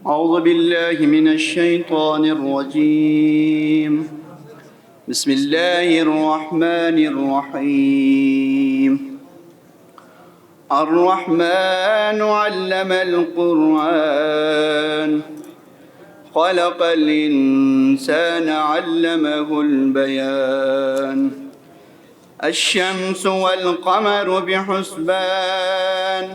أعوذ بالله من الشيطان الرجيم. بسم الله الرحمن الرحيم. الرحمن علم القرآن خلق الإنسان علمه البيان. الشمس والقمر بحسبان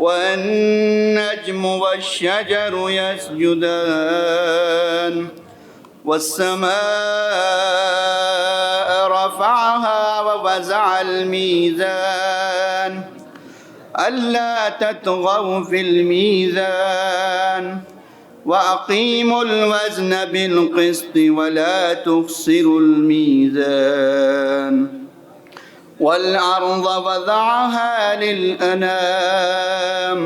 والنجم والشجر يسجدان والسماء رفعها ووزع الميزان ألا تطغوا في الميزان وأقيموا الوزن بالقسط ولا تخسروا الميزان والأرض وضعها للأنام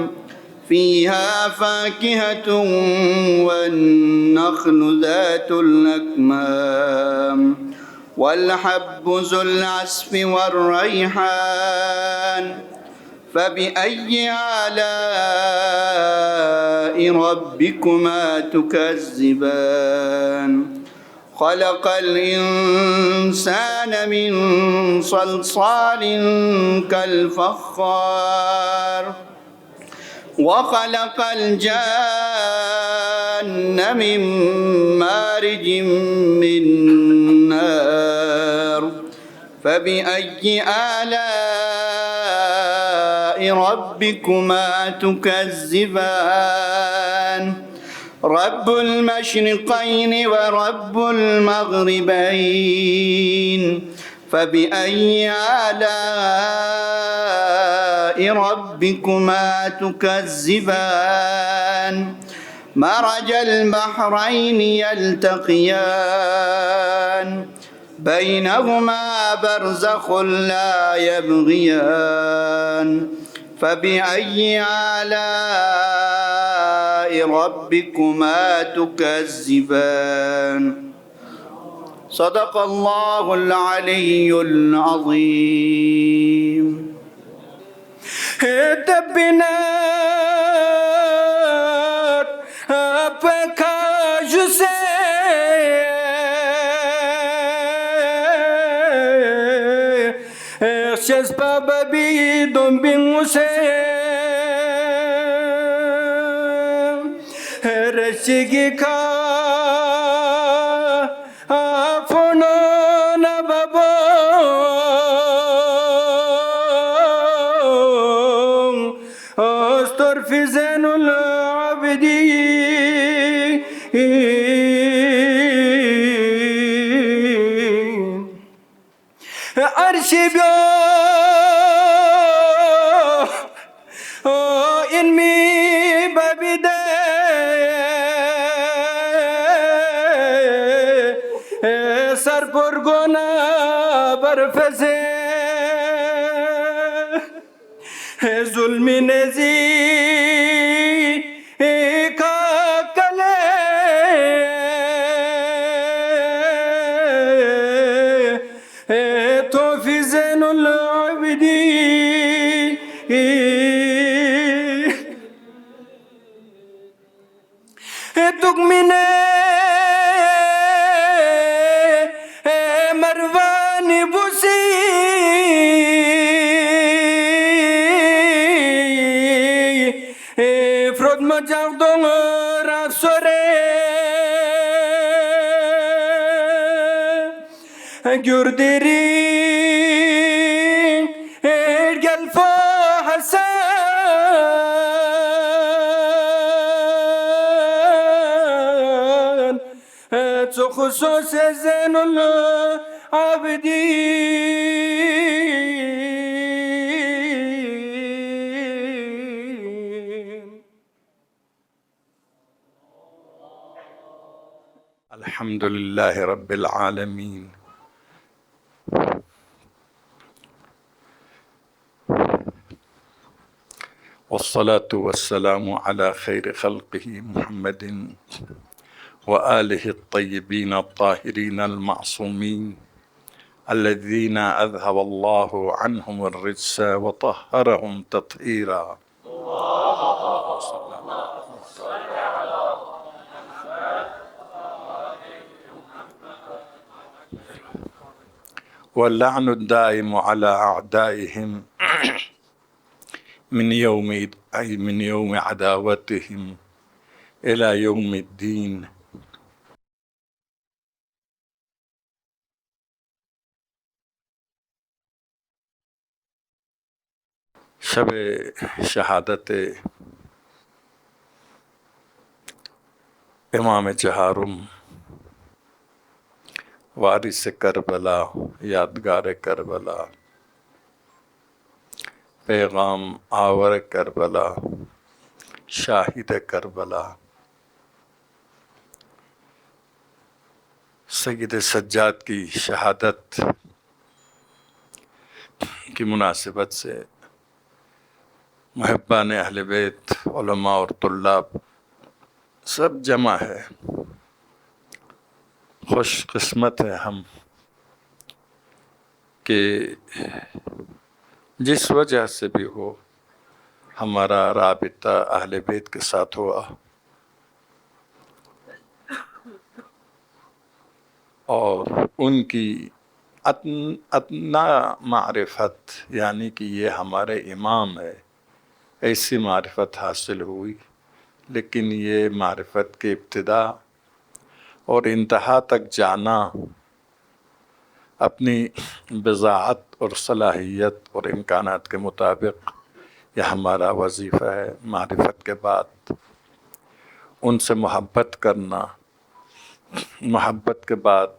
فيها فاكهة والنخل ذات الأكمام والحب ذو العصف والريحان فبأي آلاء ربكما تكذبان خلق الإنسان من صلصال كالفخار وخلق الجان من مارج من نار فبأي آلاء ربكما تكذبان رب المشرقين ورب المغربين فبأي آلاء ربكما تكذبان مرج البحرين يلتقيان بينهما برزخ لا يبغيان فبأي آلاء ربكما تكذبان صدق الله العلي العظيم. Tebbinar apaka juse Shes baba bi dombinguse Rashigika afono na babo Astor fi zenul abdi Arshibyo inmi babide Sarpurgona barfeze zulminezi kakale tofizenul abdi tukmine marvani busi frod majardong rafsore Gürderin gel Hasan Tsukhsus zenul abidin. Elhamdülillahi Rabbil alemin. Vessalatu vesselamu ala khayri halqihi Muhammedin ve alihi tayyibin tahirin al-ma'sumin الذين أذهب الله عنهم الرجس وطهرهم تطهيرا. اللهم صل على واللعن الدائم على أعدائهم من يوم عداوتهم إلى يوم الدين. شب شہادت امام چہارم وارث کربلا، یادگار کربلا، پیغام آور کربلا، شاہد کربلا، سید سجاد کی شہادت کی مناسبت سے محبان اہل بیت، علماء اور طلاب سب جمع ہے۔ خوش قسمت ہے ہم کہ جس وجہ سے بھی ہو ہمارا رابطہ اہل بیت کے ساتھ ہوا، اور ان کی اتنا معرفت، یعنی کہ یہ ہمارے امام ہے، ایسی معرفت حاصل ہوئی۔ لیکن یہ معرفت کی ابتدا اور انتہا تک جانا اپنی بضاعت اور صلاحیت اور امکانات کے مطابق یہ ہمارا وظیفہ ہے۔ معرفت کے بعد ان سے محبت کرنا، محبت کے بعد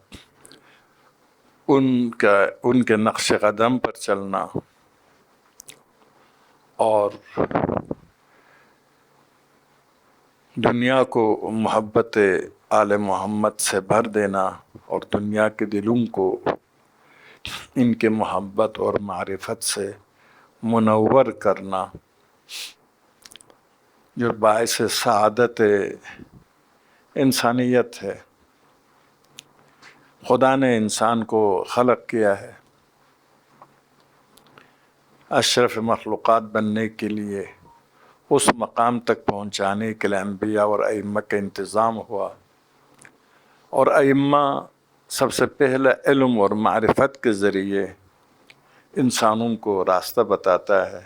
ان کے نقش قدم پر چلنا، اور دنیا کو محبت آل محمد سے بھر دینا، اور دنیا کے دلوں کو ان کے محبت اور معرفت سے منور کرنا، جو باعث سعادت انسانیت ہے۔ خدا نے انسان کو خلق کیا ہے اشرف مخلوقات بننے کے لیے، اس مقام تک پہنچانے کے لیے انبیاء اور ائمہ کا انتظام ہوا، اور ائمہ سب سے پہلے علم اور معرفت کے ذریعے انسانوں کو راستہ بتاتا ہے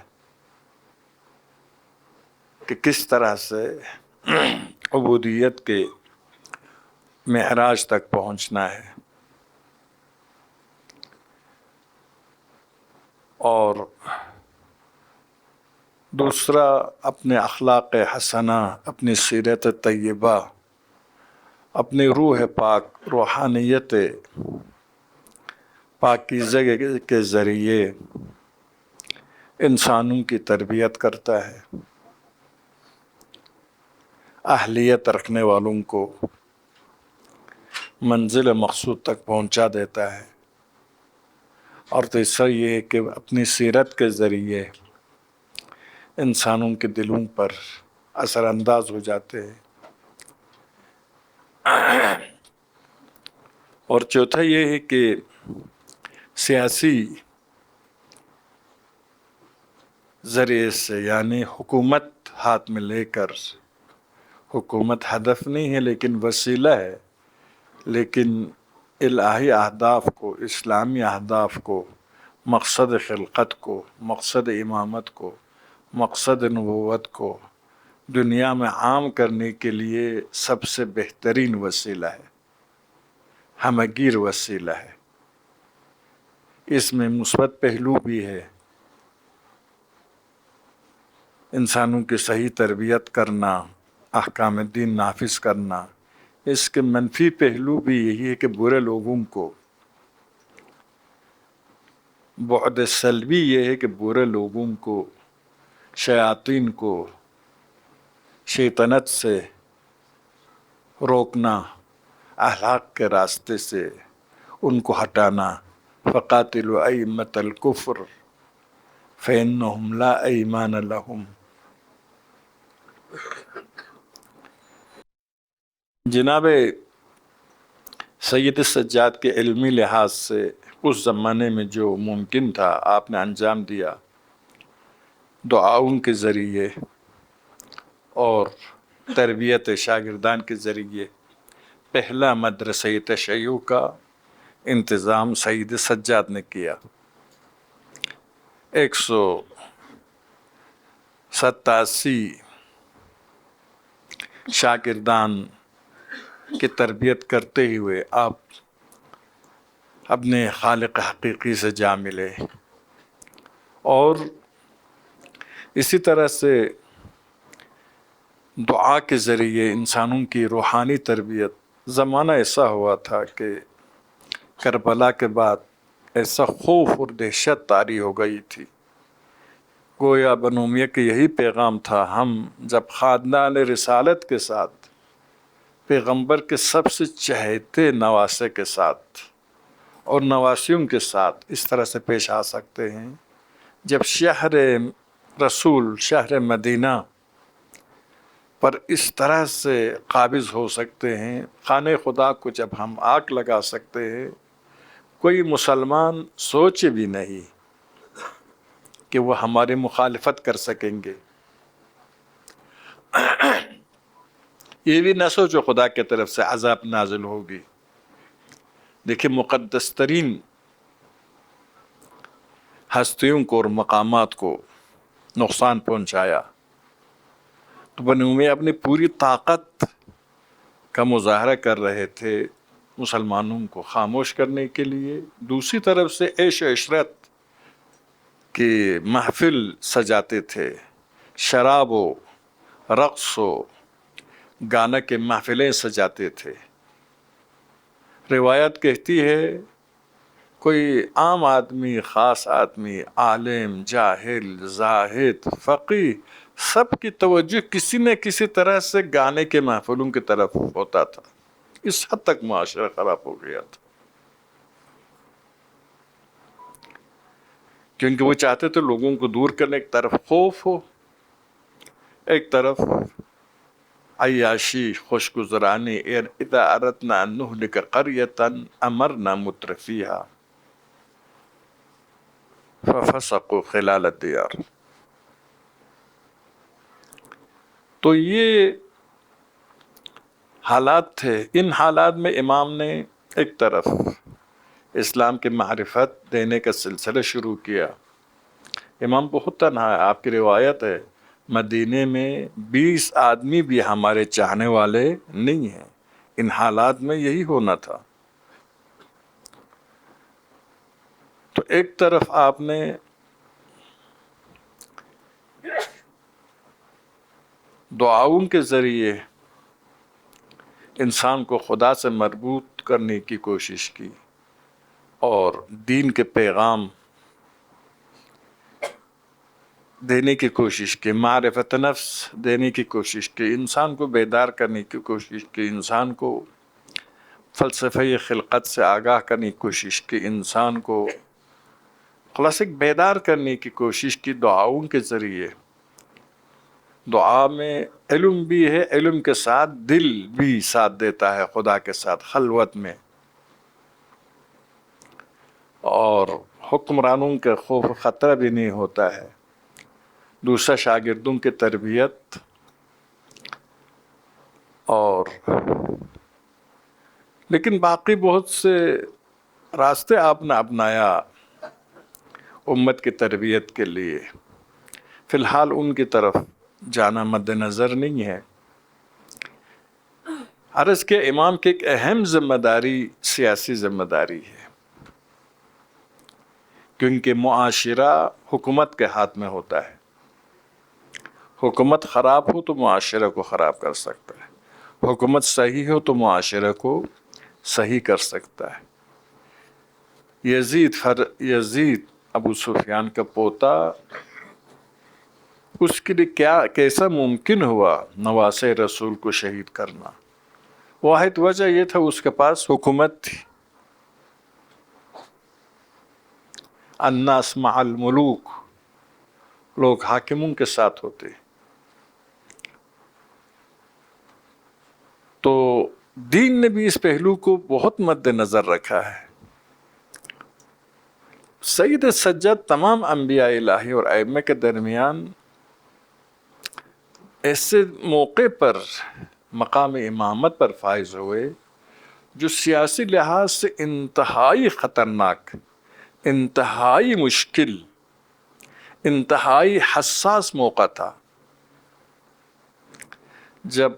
کہ کس طرح سے عبودیت کے معراج تک پہنچنا ہے۔ اور دوسرا اپنے اخلاق حسنہ، اپنی سیرت طیبہ، اپنی روح پاک، روحانیت پاکیزہ کے ذریعے انسانوں کی تربیت کرتا ہے، اہلیت رکھنے والوں کو منزل مقصود تک پہنچا دیتا ہے۔ اور تیسرا یہ کہ اپنی سیرت کے ذریعے انسانوں کے دلوں پر اثر انداز ہو جاتے ہیں۔ اور چوتھا یہ ہے کہ سیاسی ذریعے سے، یعنی حکومت ہاتھ میں لے کر، حکومت ہدف نہیں ہے لیکن وسیلہ ہے، لیکن الہی اہداف کو، اسلامی اہداف کو، مقصد خلقت کو، مقصد امامت کو، مقصد نبوت کو دنیا میں عام کرنے کے لیے سب سے بہترین وسیلہ ہے، ہمگیر وسیلہ ہے۔ اس میں مثبت پہلو بھی ہے، انسانوں کی صحیح تربیت کرنا، احکام دین نافذ کرنا۔ اس کے منفی پہلو بھی یہی ہے کہ برے لوگوں کو، بعد سلبی یہ ہے کہ برے لوگوں کو، شیاطین کو شیطنت سے روکنا، اخلاق کے راستے سے ان کو ہٹانا۔ فقاتلوا ائمة الكفر فإنهم لا ایمان لهم۔ جناب سید سجاد کے علمی لحاظ سے اس زمانے میں جو ممکن تھا آپ نے انجام دیا، دعاؤں کے ذریعے اور تربیت شاگردان کے ذریعے۔ پہلا مدرسہ تشیع کا انتظام سید سجاد نے کیا. 187 شاگردان کی تربیت کرتے ہوئے آپ اپنے خالق حقیقی سے جا ملے. اور اسی طرح سے دعا کے ذریعے انسانوں کی روحانی تربیت. زمانہ ایسا ہوا تھا کہ کربلا کے بعد ایسا خوف اور دہشت طاری ہو گئی تھی. گویا بنو امیہ کے یہی پیغام تھا، ہم جب خاندان رسالت کے ساتھ، پیغمبر کے سب سے چہیتے نواسے کے ساتھ اور نواسیوں کے ساتھ اس طرح سے پیش آ سکتے ہیں، جب شہر رسول، شہر مدینہ پر اس طرح سے قابض ہو سکتے ہیں، خانہ خدا کو جب ہم آگ لگا سکتے ہیں، کوئی مسلمان سوچے بھی نہیں کہ وہ ہماری مخالفت کر سکیں گے. یہ بھی نہ سوچو خدا کی طرف سے عذاب نازل ہوگی. دیکھیں مقدس ترین ہستیوں کو اور مقامات کو نقصان پہنچایا تو بنو امیہ اپنی پوری طاقت کا مظاہرہ کر رہے تھے مسلمانوں کو خاموش کرنے کے لیے. دوسری طرف سے عیش و عشرت کی محفل سجاتے تھے، شراب و رقص و گانا کے محفلیں سجاتے تھے. روایت کہتی ہے کوئی عام آدمی، خاص آدمی، عالم، جاہل، زاہد، فقیہ، سب کی توجہ کسی نہ کسی طرح سے گانے کے محفلوں کی طرف ہوتا تھا. اس حد تک معاشرہ خراب ہو گیا تھا، کیونکہ وہ چاہتے تھے لوگوں کو دور کرنے، ایک طرف خوف ہو، ایک طرف عیاشی، خوش گزرانی. اذا اردنا ان نهلك قرية امرنا مترفيها ففسقوا خلال الديار. تو یہ حالات تھے. ان حالات میں امام نے ایک طرف اسلام کی معرفت دینے کا سلسلہ شروع کیا. امام بہت تنہا ہے. آپ کی روایت ہے مدینے میں 20 آدمی بھی ہمارے چاہنے والے نہیں ہیں. ان حالات میں یہی ہونا تھا. تو ایک طرف آپ نے دعاؤں کے ذریعے انسان کو خدا سے مربوط کرنے کی کوشش کی اور دین کے پیغام دینے کی کوشش کی، معرفت نفس دینے کی کوشش کی، انسان کو بیدار کرنے کی کوشش کی، انسان کو فلسفہ خلقت سے آگاہ کرنے کی کوشش کی، انسان کو خلاصک بیدار کرنے کی کوشش کی دعاؤں کے ذریعے. دعا میں علم بھی ہے، علم کے ساتھ دل بھی ساتھ دیتا ہے خدا کے ساتھ خلوت میں. اور حکمرانوں کے خوف و خطرہ بھی نہیں ہوتا ہے. دوسرا شاگردوں کی تربیت اور لیکن باقی بہت سے راستے آپ نے اپنایا امت کی تربیت کے لیے. فی الحال ان کی طرف جانا مد نظر نہیں ہے. عرض کے امام کی ایک اہم ذمہ داری سیاسی ذمہ داری ہے، کیونکہ معاشرہ حکومت کے ہاتھ میں ہوتا ہے. حکومت خراب ہو تو معاشرہ کو خراب کر سکتا ہے، حکومت صحیح ہو تو معاشرہ کو صحیح کر سکتا ہے. یزید ابو سفیان کا پوتا، اس کے لیے کیسا ممکن ہوا نواسے رسول کو شہید کرنا؟ واحد وجہ یہ تھا اس کے پاس حکومت تھی. الناس مع الملوک، لوگ حاکموں کے ساتھ ہوتے. تو دین نے بھی اس پہلو کو بہت مد نظر رکھا ہے. سید سجاد تمام انبیاء الہی اور ائمہ کے درمیان ایسے موقع پر مقام امامت پر فائز ہوئے جو سیاسی لحاظ سے انتہائی خطرناک، انتہائی مشکل، انتہائی حساس موقع تھا، جب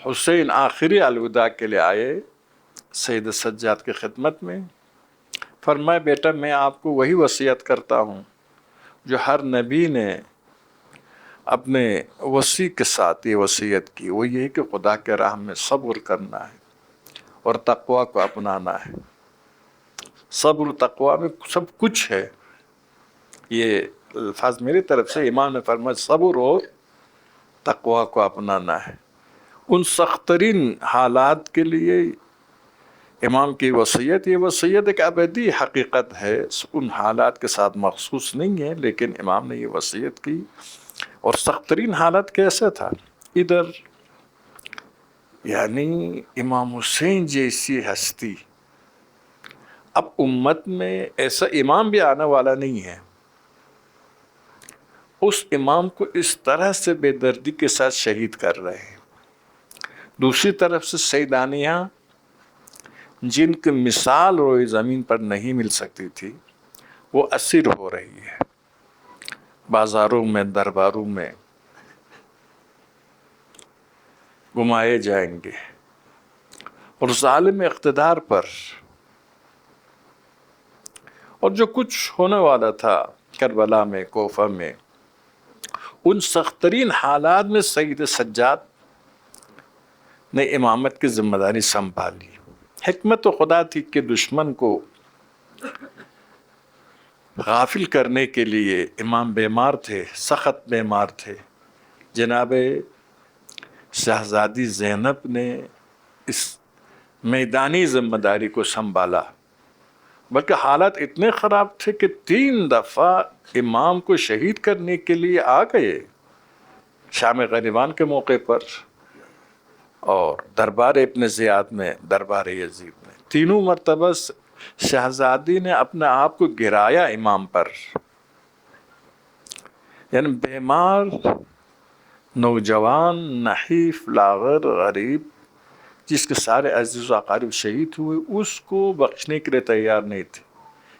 حسین آخری الوداع کے لیے آئے سید سجاد کی خدمت میں، فرمایا بیٹا میں آپ کو وہی وصیت کرتا ہوں جو ہر نبی نے اپنے وصی کے ساتھ یہ وصیت کی، وہ یہ کہ خدا کے راہ میں صبر کرنا ہے اور تقوی کو اپنانا ہے۔ صبر و تقوی میں سب کچھ ہے، یہ الفاظ میری طرف سے، امام نے فرمایا صبر اور تقوی کو اپنانا ہے۔ ان سخت ترین حالات کے لیے امام کی وصیت، یہ وصیت ایک ابدی حقیقت ہے، ان حالات کے ساتھ مخصوص نہیں ہے، لیکن امام نے یہ وصیت کی۔ اور سخت ترین حالت کیسے تھا؟ ادھر یعنی امام حسین جیسی ہستی، اب امت میں ایسا امام بھی آنے والا نہیں ہے، اس امام کو اس طرح سے بے دردی کے ساتھ شہید کر رہے ہیں۔ دوسری طرف سے سیدانیہ جن کی مثال روئے زمین پر نہیں مل سکتی تھی، وہ اسیر ہو رہی ہے، بازاروں میں، درباروں میں گھمائے جائیں گے، اور ظالم اقتدار پر، اور جو کچھ ہونے والا تھا کربلا میں، کوفہ میں، ان سخت ترین حالات میں سید سجاد نے امامت کی ذمہ داری سنبھالی۔ حکمت تو خدا تھی کہ دشمن کو غافل کرنے کے لیے امام بیمار تھے، سخت بیمار تھے۔ جناب شہزادی زینب نے اس میدانی ذمہ داری کو سنبھالا، بلکہ حالات اتنے خراب تھے کہ 3 دفعہ امام کو شہید کرنے کے لیے آ گئے، شام غریبان کے موقع پر، اور دربار ابن زیاد میں، دربار یزید میں، تینوں مرتبہ شہزادی نے اپنے آپ کو گرایا امام پر۔ یعنی بیمار، نوجوان، نحیف، لاغر، غریب، جس کے سارے عزیز و اقارب شہید ہوئے، اس کو بخشنے کے لیے تیار نہیں تھے۔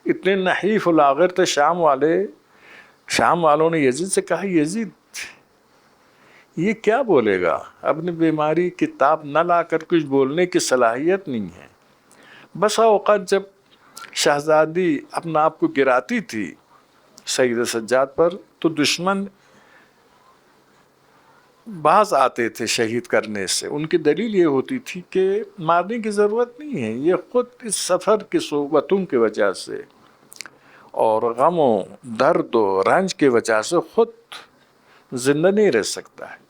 اتنے نحیف و لاغر تھے شام والوں نے یزید سے کہا یزید یہ کیا بولے گا، اپنی بیماری کی تاب نہ لا کر کچھ بولنے کی صلاحیت نہیں ہے۔ بسا اوقات جب شہزادی اپنا آپ کو گراتی تھی سید سجاد پر، تو دشمن باز آتے تھے شہید کرنے سے۔ ان کی دلیل یہ ہوتی تھی کہ مارنے کی ضرورت نہیں ہے، یہ خود اس سفر کی صحبتوں کی وجہ سے اور غم و درد و رنج کی وجہ سے خود زندہ نہیں رہ سکتا ہے۔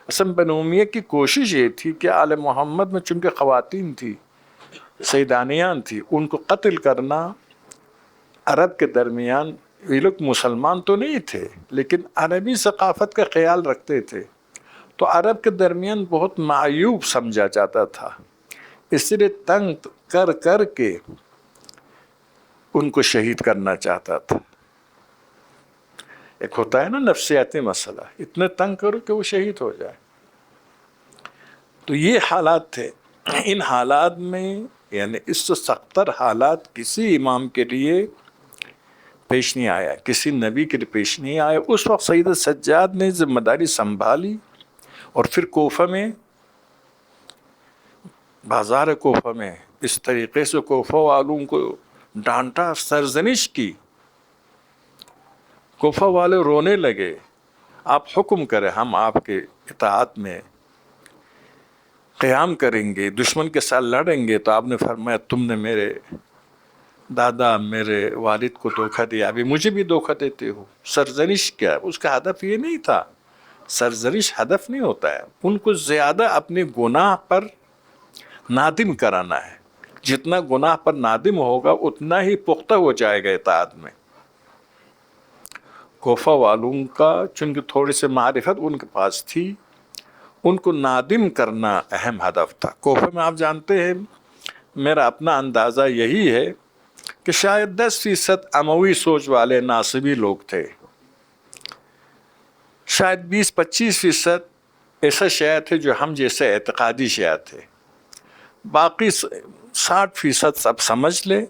اصل بنو امیہ کی کوشش یہ تھی کہ آل محمد میں چونکہ خواتین تھی، سیدانیان تھی، ان کو قتل کرنا۔ عرب کے درمیان یہ لوگ مسلمان تو نہیں تھے، لیکن عربی ثقافت کا خیال رکھتے تھے، تو عرب کے درمیان بہت معیوب سمجھا جاتا تھا، اس لیے تنگ کر کر کے ان کو شہید کرنا چاہتا تھا۔ ایک ہوتا ہے نا نفسیاتی مسئلہ، اتنے تنگ کرو کہ وہ شہید ہو جائے۔ تو یہ حالات تھے۔ ان حالات میں یعنی اس سے سختر حالات کسی امام کے لیے پیش نہیں آیا، کسی نبی کے لیے پیش نہیں آیا۔ اس وقت سید سجاد نے ذمہ داری سنبھالی، اور پھر کوفہ میں، بازار کوفہ میں اس طریقے سے کوفہ والوں کو ڈانٹا، سرزنش کی۔ کوفہ والے رونے لگے، آپ حکم کریں، ہم آپ کے اطاعت میں قیام کریں گے، دشمن کے ساتھ لڑیں گے۔ تو آپ نے فرمایا تم نے میرے دادا، میرے والد کو دھوکہ دیا، ابھی مجھے بھی دھوکہ دیتے ہو۔ سرزنش کیا؟ اس کا ہدف یہ نہیں تھا، سرزنش ہدف نہیں ہوتا ہے، ان کو زیادہ اپنے گناہ پر نادم کرانا ہے۔ جتنا گناہ پر نادم ہوگا اتنا ہی پختہ ہو جائے گا اطاعت میں۔ کوفہ والوں کا چونکہ تھوڑی سی معرفت ان کے پاس تھی، ان کو نادم کرنا اہم ہدف تھا۔ کوفہ میں آپ جانتے ہیں، میرا اپنا اندازہ یہی ہے کہ شاید 10% اموی سوچ والے ناصبی لوگ تھے، شاید 20-25% ایسا شیعہ تھے جو ہم جیسے اعتقادی شیعہ تھے۔ باقی 60% سب سمجھ لے.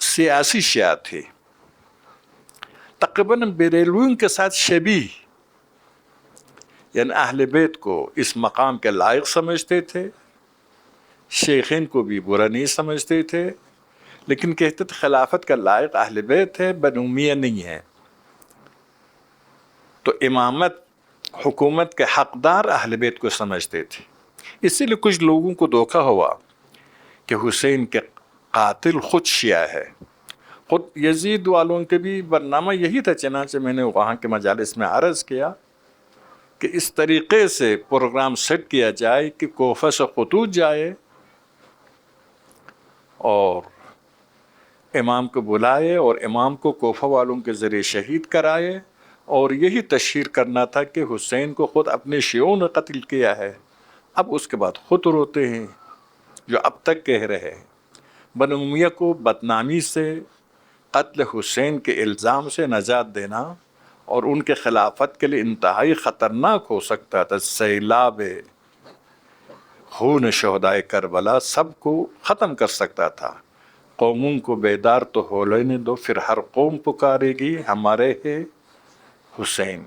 سیاسی شیعہ تھے تقریباً بریلویوں کے ساتھ شبیہ، یعنی اہل بیت کو اس مقام کے لائق سمجھتے تھے، شیخین کو بھی برا نہیں سمجھتے تھے، لیکن کہتے تھے خلافت کا لائق اہل بیت ہے، بنو امیہ نہیں ہے. تو امامت، حکومت کے حقدار اہل بیت کو سمجھتے تھے. اسی لیے کچھ لوگوں کو دھوکہ ہوا کہ حسین کے قاتل خود شیعہ ہے. خود یزید والوں کے بھی برنامہ یہی تھا، چنانچہ میں نے وہاں کے مجالس میں عرض کیا کہ اس طریقے سے پروگرام سیٹ کیا جائے کہ کوفہ سے خطوط جائے اور امام کو بلائے اور امام کو کوفہ والوں کے ذریعے شہید کرائے، اور یہی تشہیر کرنا تھا کہ حسین کو خود اپنے شیعوں نے قتل کیا ہے. اب اس کے بعد خود روتے ہیں جو اب تک کہہ رہے ہیں. بنو امیہ کو بدنامی سے، قتل حسین کے الزام سے نجات دینا اور ان کے خلافت کے لیے انتہائی خطرناک ہو سکتا تھا. سیلاب خون شہدائے کربلا سب کو ختم کر سکتا تھا. قوموں کو بیدار تو ہو لینے دو، پھر ہر قوم پکارے گی ہمارے ہے حسین.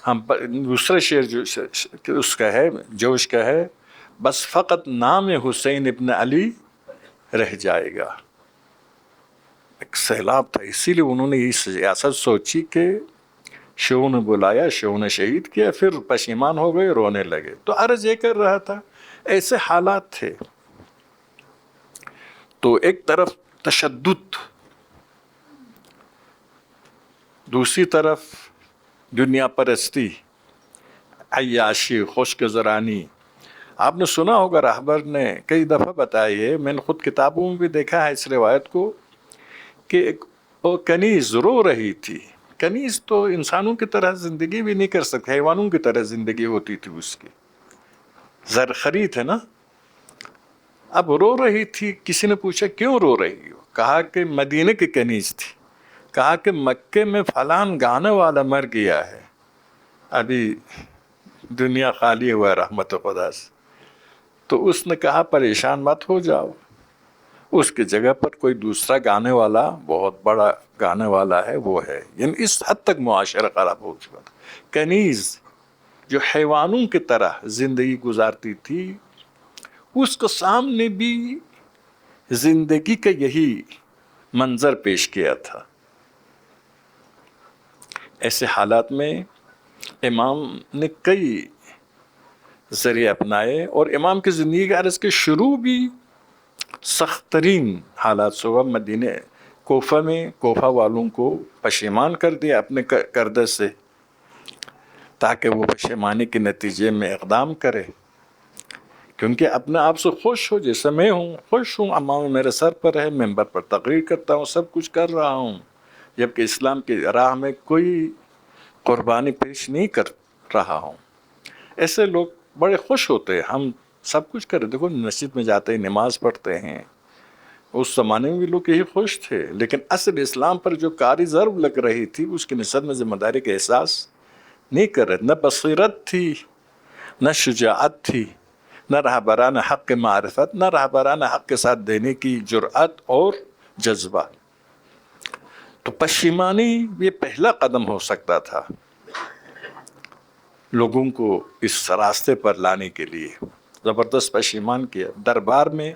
ہم دوسرا شعر جو اس کا ہے، جوش کا ہے، بس فقط نام حسین ابن علی رہ جائے گا. ایک سیلاب تھا، اسی لیے انہوں نے یہ سیاست سوچی کہ شیعوں نے بلایا، شیعوں نے شہید کیا، پھر پشیمان ہو گئے، رونے لگے. تو عرض یہ کر رہا تھا ایسے حالات تھے. تو ایک طرف تشدد، دوسری طرف دنیا پرستی، عیاشی، خوش گزرانی. آپ نے سنا ہوگا، رہبر نے کئی دفعہ بتائی ہے، میں نے خود کتابوں میں بھی دیکھا ہے اس روایت کو، کہ ایک کنیز رو رہی تھی. کنیز تو انسانوں کی طرح زندگی بھی نہیں کر سکتے، حیوانوں کی طرح زندگی ہوتی تھی اس کی، زرخری تھے نا. اب رو رہی تھی. کسی نے پوچھا کیوں رو رہی ہو؟ کہا کہ مدینہ کی کنیز تھی. کہا کہ مکے میں فلان گانے والا مر گیا ہے، ابھی دنیا خالی ہوا ہے رحمت خدا سے. تو اس نے کہا پریشان مت ہو جاؤ، اس کی جگہ پر کوئی دوسرا گانے والا، بہت بڑا گانے والا ہے، وہ ہے. یعنی اس حد تک معاشرہ خراب ہو چکا تھا. کنیز جو حیوانوں کی طرح زندگی گزارتی تھی، اس کو سامنے بھی زندگی کا یہی منظر پیش کیا تھا. ایسے حالات میں امام نے کئی ذریعے اپنائے، اور امام کی زندگی کا عرض کے شروع بھی سخت ترین حالات سے ہوا. مدینہ کوفہ میں کوفہ والوں کو پشیمان کر دیا اپنے کردہ سے، تاکہ وہ پشیمانی کے نتیجے میں اقدام کرے، کیونکہ اپنے آپ سے خوش ہو. جیسے میں ہوں، خوش ہوں، امام میرے سر پر ہے، ممبر پر تقریر کرتا ہوں، سب کچھ کر رہا ہوں، جبکہ اسلام کی راہ میں کوئی قربانی پیش نہیں کر رہا ہوں. ایسے لوگ بڑے خوش ہوتے ہیں، ہم سب کچھ کریں. دیکھو مسجد میں جاتے ہیں، نماز پڑھتے ہیں. اس زمانے میں بھی لوگ یہی خوش تھے، لیکن اصل اسلام پر جو کاری ضرب لگ رہی تھی، اس کی نسبت میں ذمہ داری کا احساس نہیں کر رہے. نہ بصیرت تھی، نہ شجاعت تھی، نہ رہبران حق کے معرفت، نہ رہبران حق کے ساتھ دینے کی جرأت اور جذبہ. تو پشیمانی یہ پہلا قدم ہو سکتا تھا لوگوں کو اس راستے پر لانے کے لیے. زبردست پشیمان کیا، دربار میں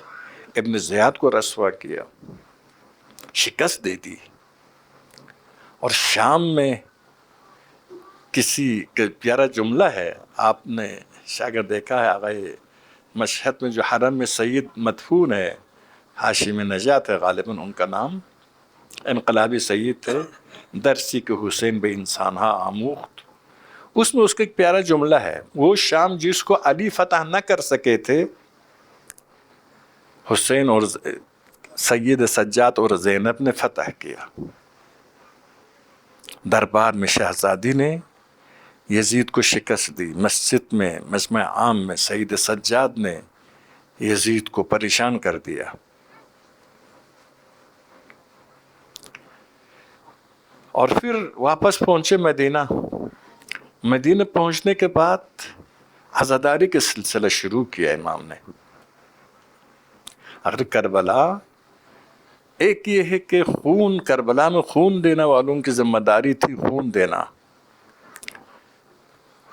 ابن زیاد کو رسوا کیا، شکست دے دی. اور شام میں کسی پیارا جملہ ہے، آپ نے شاید دیکھا ہے، آغائے مشہد میں جو حرم میں سید مدفون ہے، ہاشم نجات ہے غالباً ان کا نام، انقلابی سید تھے، درسی کے حسین بے انسان ہا آموخت. اس میں اس کا ایک پیارا جملہ ہے، وہ شام جس کو علی فتح نہ کر سکے تھے، حسین اور سید سجاد اور زینب نے فتح کیا. دربار میں شہزادی نے یزید کو شکست دی. مسجد میں، مجمع عام میں سید سجاد نے یزید کو پریشان کر دیا. اور پھر واپس پہنچے مدینہ. مدینہ پہنچنے کے بعد عزاداری کا سلسلہ شروع کیا امام نے. اگر کربلا ایک یہ ہے کہ خون، کربلا میں خون دینے والوں کی ذمہ داری تھی خون دینا،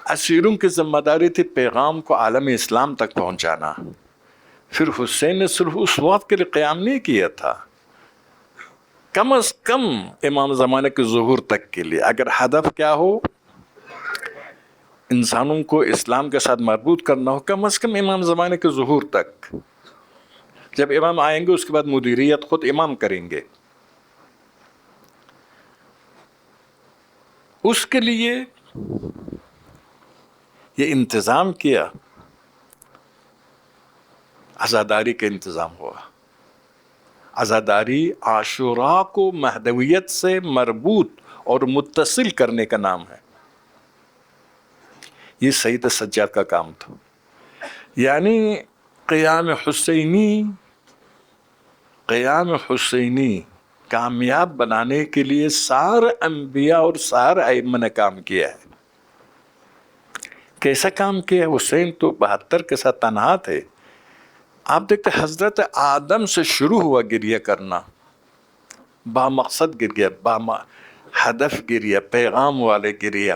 اسیروں کی ذمہ داری تھی پیغام کو عالم اسلام تک پہنچانا. پھر حسین نے صرف اس وقت کے لیے قیام نہیں کیا تھا، کم از کم امام زمانے کے ظہور تک کے لیے. اگر ہدف کیا ہو انسانوں کو اسلام کے ساتھ مربوط کرنا ہو، کم از کم امام زمانے کے ظہور تک. جب امام آئیں گے اس کے بعد مدیریت خود امام کریں گے. اس کے لیے یہ انتظام کیا، عزاداری کا انتظام ہوا. عزاداری عاشوراء کو مہدویت سے مربوط اور متصل کرنے کا نام ہے. یہ سید سجاد کا کام تھا. یعنی قیام حسینی کامیاب بنانے کے لیے سارے انبیاء اور سارے ائمہ نے کام کیا ہے. کیسا کام کیا؟ حسین تو 72 کے ساتھ تنہا تھے. آپ دیکھتے حضرت آدم سے شروع ہوا گریہ کرنا، با مقصد گریہ، با ہدف گریہ، پیغام والے گریہ.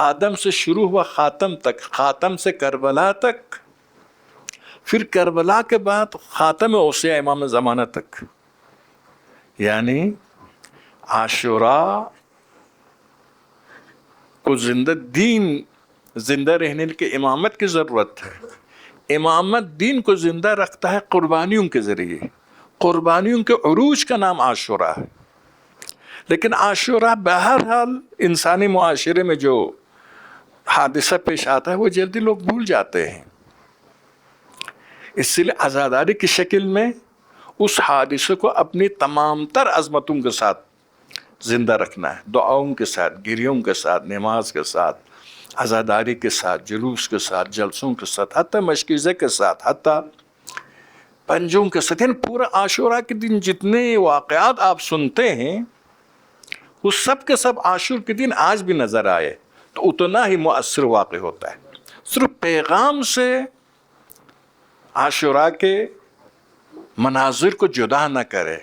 آدم سے شروع ہوا خاتم تک، خاتم سے کربلا تک، پھر کربلا کے بعد خاتم اوصیاء امام زمانہ تک. یعنی عاشوراء کو زندہ رہنے کے امامت کی ضرورت ہے. امامت دین کو زندہ رکھتا ہے قربانیوں کے ذریعے. قربانیوں کے عروج کا نام عاشوراء ہے. لیکن عاشوراء بہرحال انسانی معاشرے میں جو حادثہ پیش آتا ہے وہ جلدی لوگ بھول جاتے ہیں. اس لیے عزاداری کی شکل میں اس حادثے کو اپنی تمام تر عظمتوں کے ساتھ زندہ رکھنا ہے. دعاؤں کے ساتھ، گریوں کے ساتھ، نماز کے ساتھ، عزاداری کے ساتھ، جلوس کے ساتھ، جلسوں کے ساتھ، حتیٰ مشکیزے کے ساتھ، حتیٰ پنجوں کے ساتھ. یعنی پورا عاشوراء کے دن جتنے واقعات آپ سنتے ہیں وہ سب کے سب عاشور کے دن آج بھی نظر آئے تو اتنا ہی مؤثر واقع ہوتا ہے. صرف پیغام سے عاشوراء کے مناظر کو جدا نہ کرے.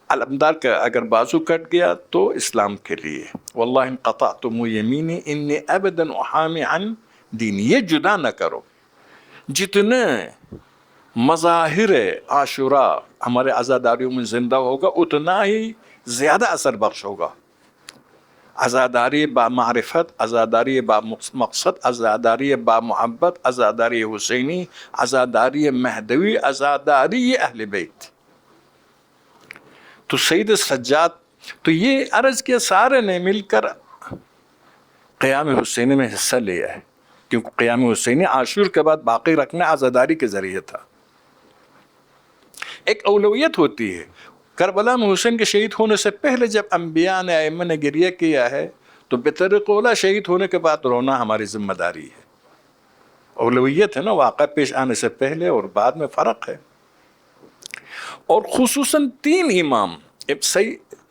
علمدار کا اگر بازو کٹ گیا تو اسلام کے لیے واللہ ان قطعتم یمینی انی ابدا احامی عن دینی، یہ جدا نہ کرو. جتنے مظاہر عاشوراء ہمارے عزاداریوں میں زندہ ہوگا اتنا ہی زیادہ اثر بخش ہوگا. عزاداری با معرفت، عزاداری با مقصد، عزاداری با محبت، عزاداری حسینی، عزاداری مہدوی، عزاداری اہل بیت. تو سید سجاد تو یہ عرض کیا سارے نے مل کر قیام حسینی میں حصہ لیا ہے، کیونکہ قیام حسینی عاشور کے بعد باقی رکھنا عزاداری کے ذریعے تھا. ایک اولویت ہوتی ہے. کربلا میں حسین کے شہید ہونے سے پہلے جب انبیاء نے ائمہ نے گریہ کیا ہے تو بطریق اولیٰ شہید ہونے کے بعد رونا ہماری ذمہ داری ہے. اولویت ہے نا، واقعہ پیش آنے سے پہلے اور بعد میں فرق ہے. اور خصوصاً 3 امام،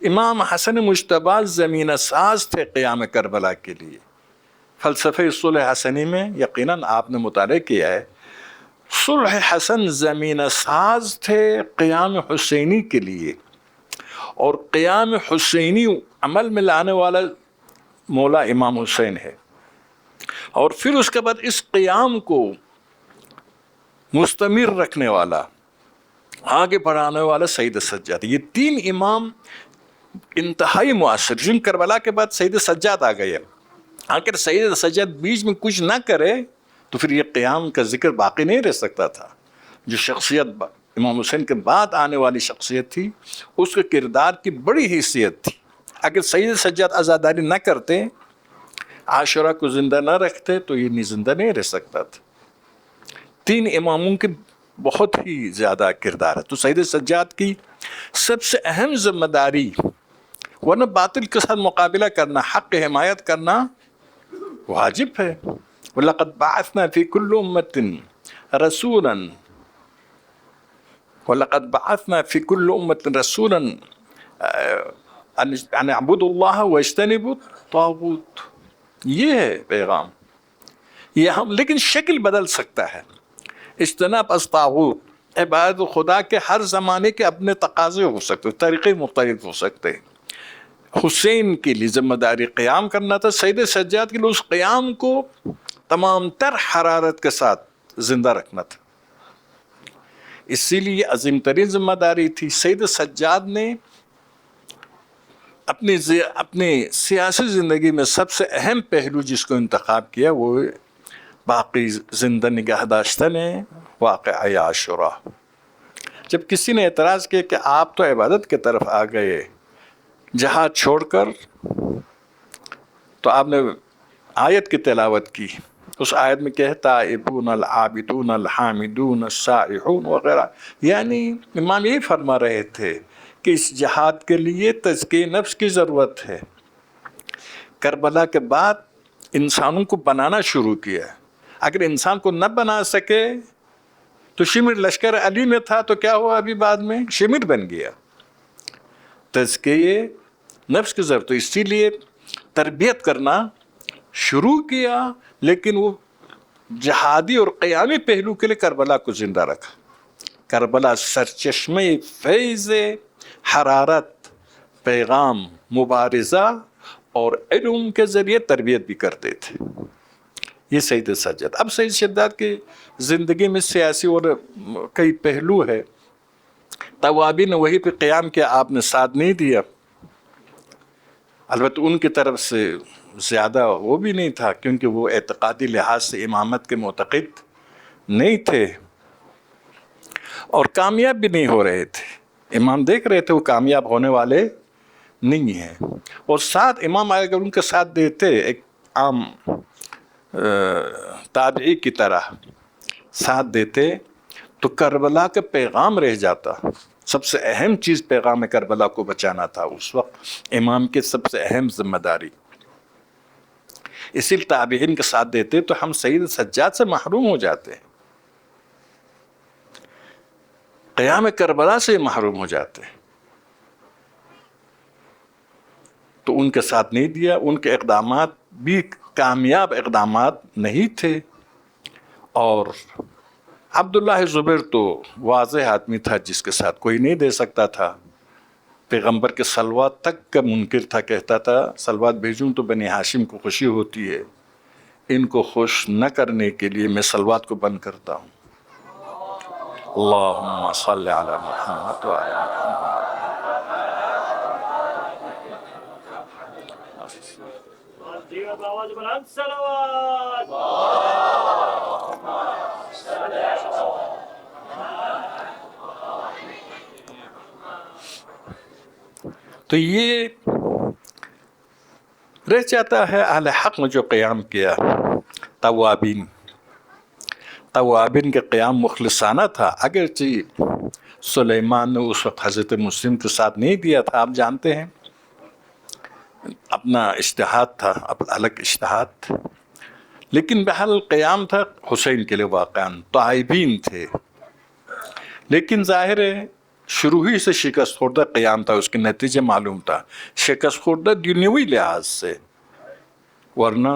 امام حسن مجتبی زمینہ ساز تھے قیام کربلا کے لیے. فلسفہ صلح حسنی میں یقیناً آپ نے مطالعہ کیا ہے، صلح حسن زمینہ ساز تھے قیام حسینی کے لیے. اور قیام حسینی عمل میں لانے والا مولا امام حسین ہے. اور پھر اس کے بعد اس قیام کو مستمر رکھنے والا، آگے بڑھانے والا سید سجاد. یہ 3 امام انتہائی مؤثر. جن کربلا کے بعد سید سجاد آ گئے. اگر سید سجاد بیچ میں کچھ نہ کرے تو پھر یہ قیام کا ذکر باقی نہیں رہ سکتا تھا. جو شخصیت امام حسین کے بعد آنے والی شخصیت تھی اس کے کردار کی بڑی حیثیت تھی. اگر سید سجاد عزاداری نہ کرتے، عاشوراء کو زندہ نہ رکھتے تو یہ زندہ نہیں رہ سکتا تھا. 3 اماموں کے بہت ہی زیادہ کردار ہے. تو سید سجاد کی سب سے اہم ذمہ داری، ورنہ باطل کے ساتھ مقابلہ کرنا، حق کی حمایت کرنا واجب ہے. وَلَقَدْ بَعَثْنَا فِي كُلِّ أُمَّةٍ رَسُولًا وَلَقَدْ بَعَثْنَا فِي كُلِّ أُمَّةٍ رَسُولًا أَنِ اعْبُدُوا اللَّهَ وَاجْتَنِبُوا الطَّاغُوتَ. یہ ہے پیغام. یہ ہم لیکن شکل بدل سکتا ہے. اجتناب الطاغوت، عبادت خدا کے ہر زمانے کے اپنے تقاضے ہو سکتے، طریقے مختلف ہو سکتے. حسین کے لیے ذمہ داری قیام کرنا تھا، سید سجاد کے لیے اس قیام کو تمام تر حرارت کے ساتھ زندہ رکھنا تھا. اسی لیے عظیم ترین ذمہ داری تھی. سید سجاد نے اپنی سیاسی زندگی میں سب سے اہم پہلو جس کو انتخاب کیا وہ باقی زندہ نگہ داشتن واقعہ عاشورہ. جب کسی نے اعتراض کیا کہ آپ تو عبادت کی طرف آ گئے جہاد چھوڑ کر، تو آپ نے آیت کی تلاوت کی. اس آیت میں کہتا تائبون العابدون الحامدون السائحون وغیرہ، یعنی امام یہی فرما رہے تھے کہ اس جہاد کے لیے تزکیہ نفس کی ضرورت ہے. کربلا کے بعد انسانوں کو بنانا شروع کیا. اگر انسان کو نہ بنا سکے تو شمر لشکر علی میں تھا تو کیا ہوا، ابھی بعد میں شمر بن گیا. تزکیہ نفس کی ضرورت، اسی لیے تربیت کرنا شروع کیا، لیکن وہ جہادی اور قیامی پہلو کے لیے کربلا کو زندہ رکھا. کربلا سرچشمہ فیض، حرارت، پیغام، مبارزہ اور علم کے ذریعے تربیت بھی کرتے تھے. یہ سید سجاد. اب سید سجاد کی زندگی میں سیاسی اور کئی پہلو ہے. توابین نے وہی پہ قیام کیا، آپ نے ساتھ نہیں دیا. البتہ ان کی طرف سے زیادہ وہ بھی نہیں تھا، کیونکہ وہ اعتقادی لحاظ سے امامت کے معتقد نہیں تھے اور کامیاب بھی نہیں ہو رہے تھے. امام دیکھ رہے تھے وہ کامیاب ہونے والے نہیں ہیں، اور ساتھ امام اگر ان کے ساتھ دیتے ایک عام تابعی کی طرح ساتھ دیتے تو کربلا کا پیغام رہ جاتا. سب سے اہم چیز پیغام کربلا کو بچانا تھا اس وقت، امام کی سب سے اہم ذمہ داری. اسی لیے تابعین کے ساتھ دیتے تو ہم سید سجاد سے محروم ہو جاتے، قیام کربلا سے محروم ہو جاتے. تو ان کے ساتھ نہیں دیا. ان کے اقدامات بھی کامیاب اقدامات نہیں تھے. اور عبداللہ زبیر تو واضح آدمی تھا جس کے ساتھ کوئی نہیں دے سکتا تھا. پیغمبر کے صلوات تک کا منکر تھا، کہتا تھا صلوات بھیجوں تو بنی ہاشم کو خوشی ہوتی ہے، ان کو خوش نہ کرنے کے لیے میں صلوات کو بند کرتا ہوں. اللہم صلی علی محمد و علی محمد. تو یہ رہ جاتا ہے اہل حق نے جو قیام کیا. توابین کے قیام مخلصانہ تھا، اگرچہ سلیمان نے اس وقت حضرت مسلم کے ساتھ نہیں دیا تھا، آپ جانتے ہیں اپنا اجتہاد تھا، اپنا الگ اجتہاد، لیکن بہرحال قیام تھا حسین کے لیے. واقعاً طائبین تھے، لیکن ظاہر ہے شروع ہی سے شکست خوردہ قیام تھا. اس کے نتیجے معلوم تھا، شکست خوردہ دنیاوی لحاظ سے، ورنہ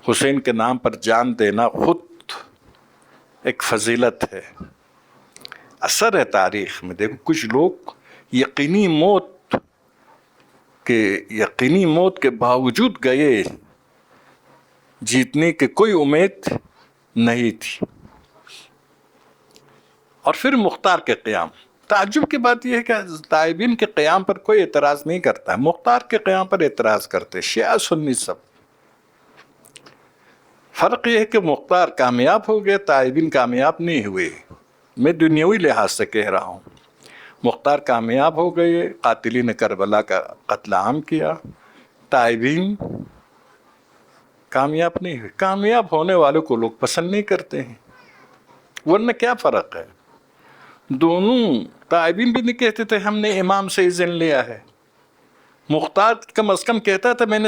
حسین کے نام پر جان دینا خود ایک فضیلت ہے. اثر ہے تاریخ میں. دیکھو کچھ لوگ یقینی موت کے باوجود گئے، جیتنے کی کوئی امید نہیں تھی. اور پھر مختار کے قیام. تعجب کی بات یہ ہے کہ تائبین کے قیام پر کوئی اعتراض نہیں کرتا ہے، مختار کے قیام پر اعتراض کرتے، شیعہ سنی سب. فرق یہ ہے کہ مختار کامیاب ہو گئے، تائبین کامیاب نہیں ہوئے. میں دنیاوی لحاظ سے کہہ رہا ہوں. مختار کامیاب ہو گئے، قاتلین کربلا کا قتل عام کیا. تائبین کامیاب نہیں ہوئے. کامیاب ہونے والوں کو لوگ پسند نہیں کرتے ہیں، ورنہ کیا فرق ہے؟ دونوں تائبین بھی نہیں کہتے تھے ہم نے امام سے اذن لیا ہے. مختار کم از کم کہتا تھا میں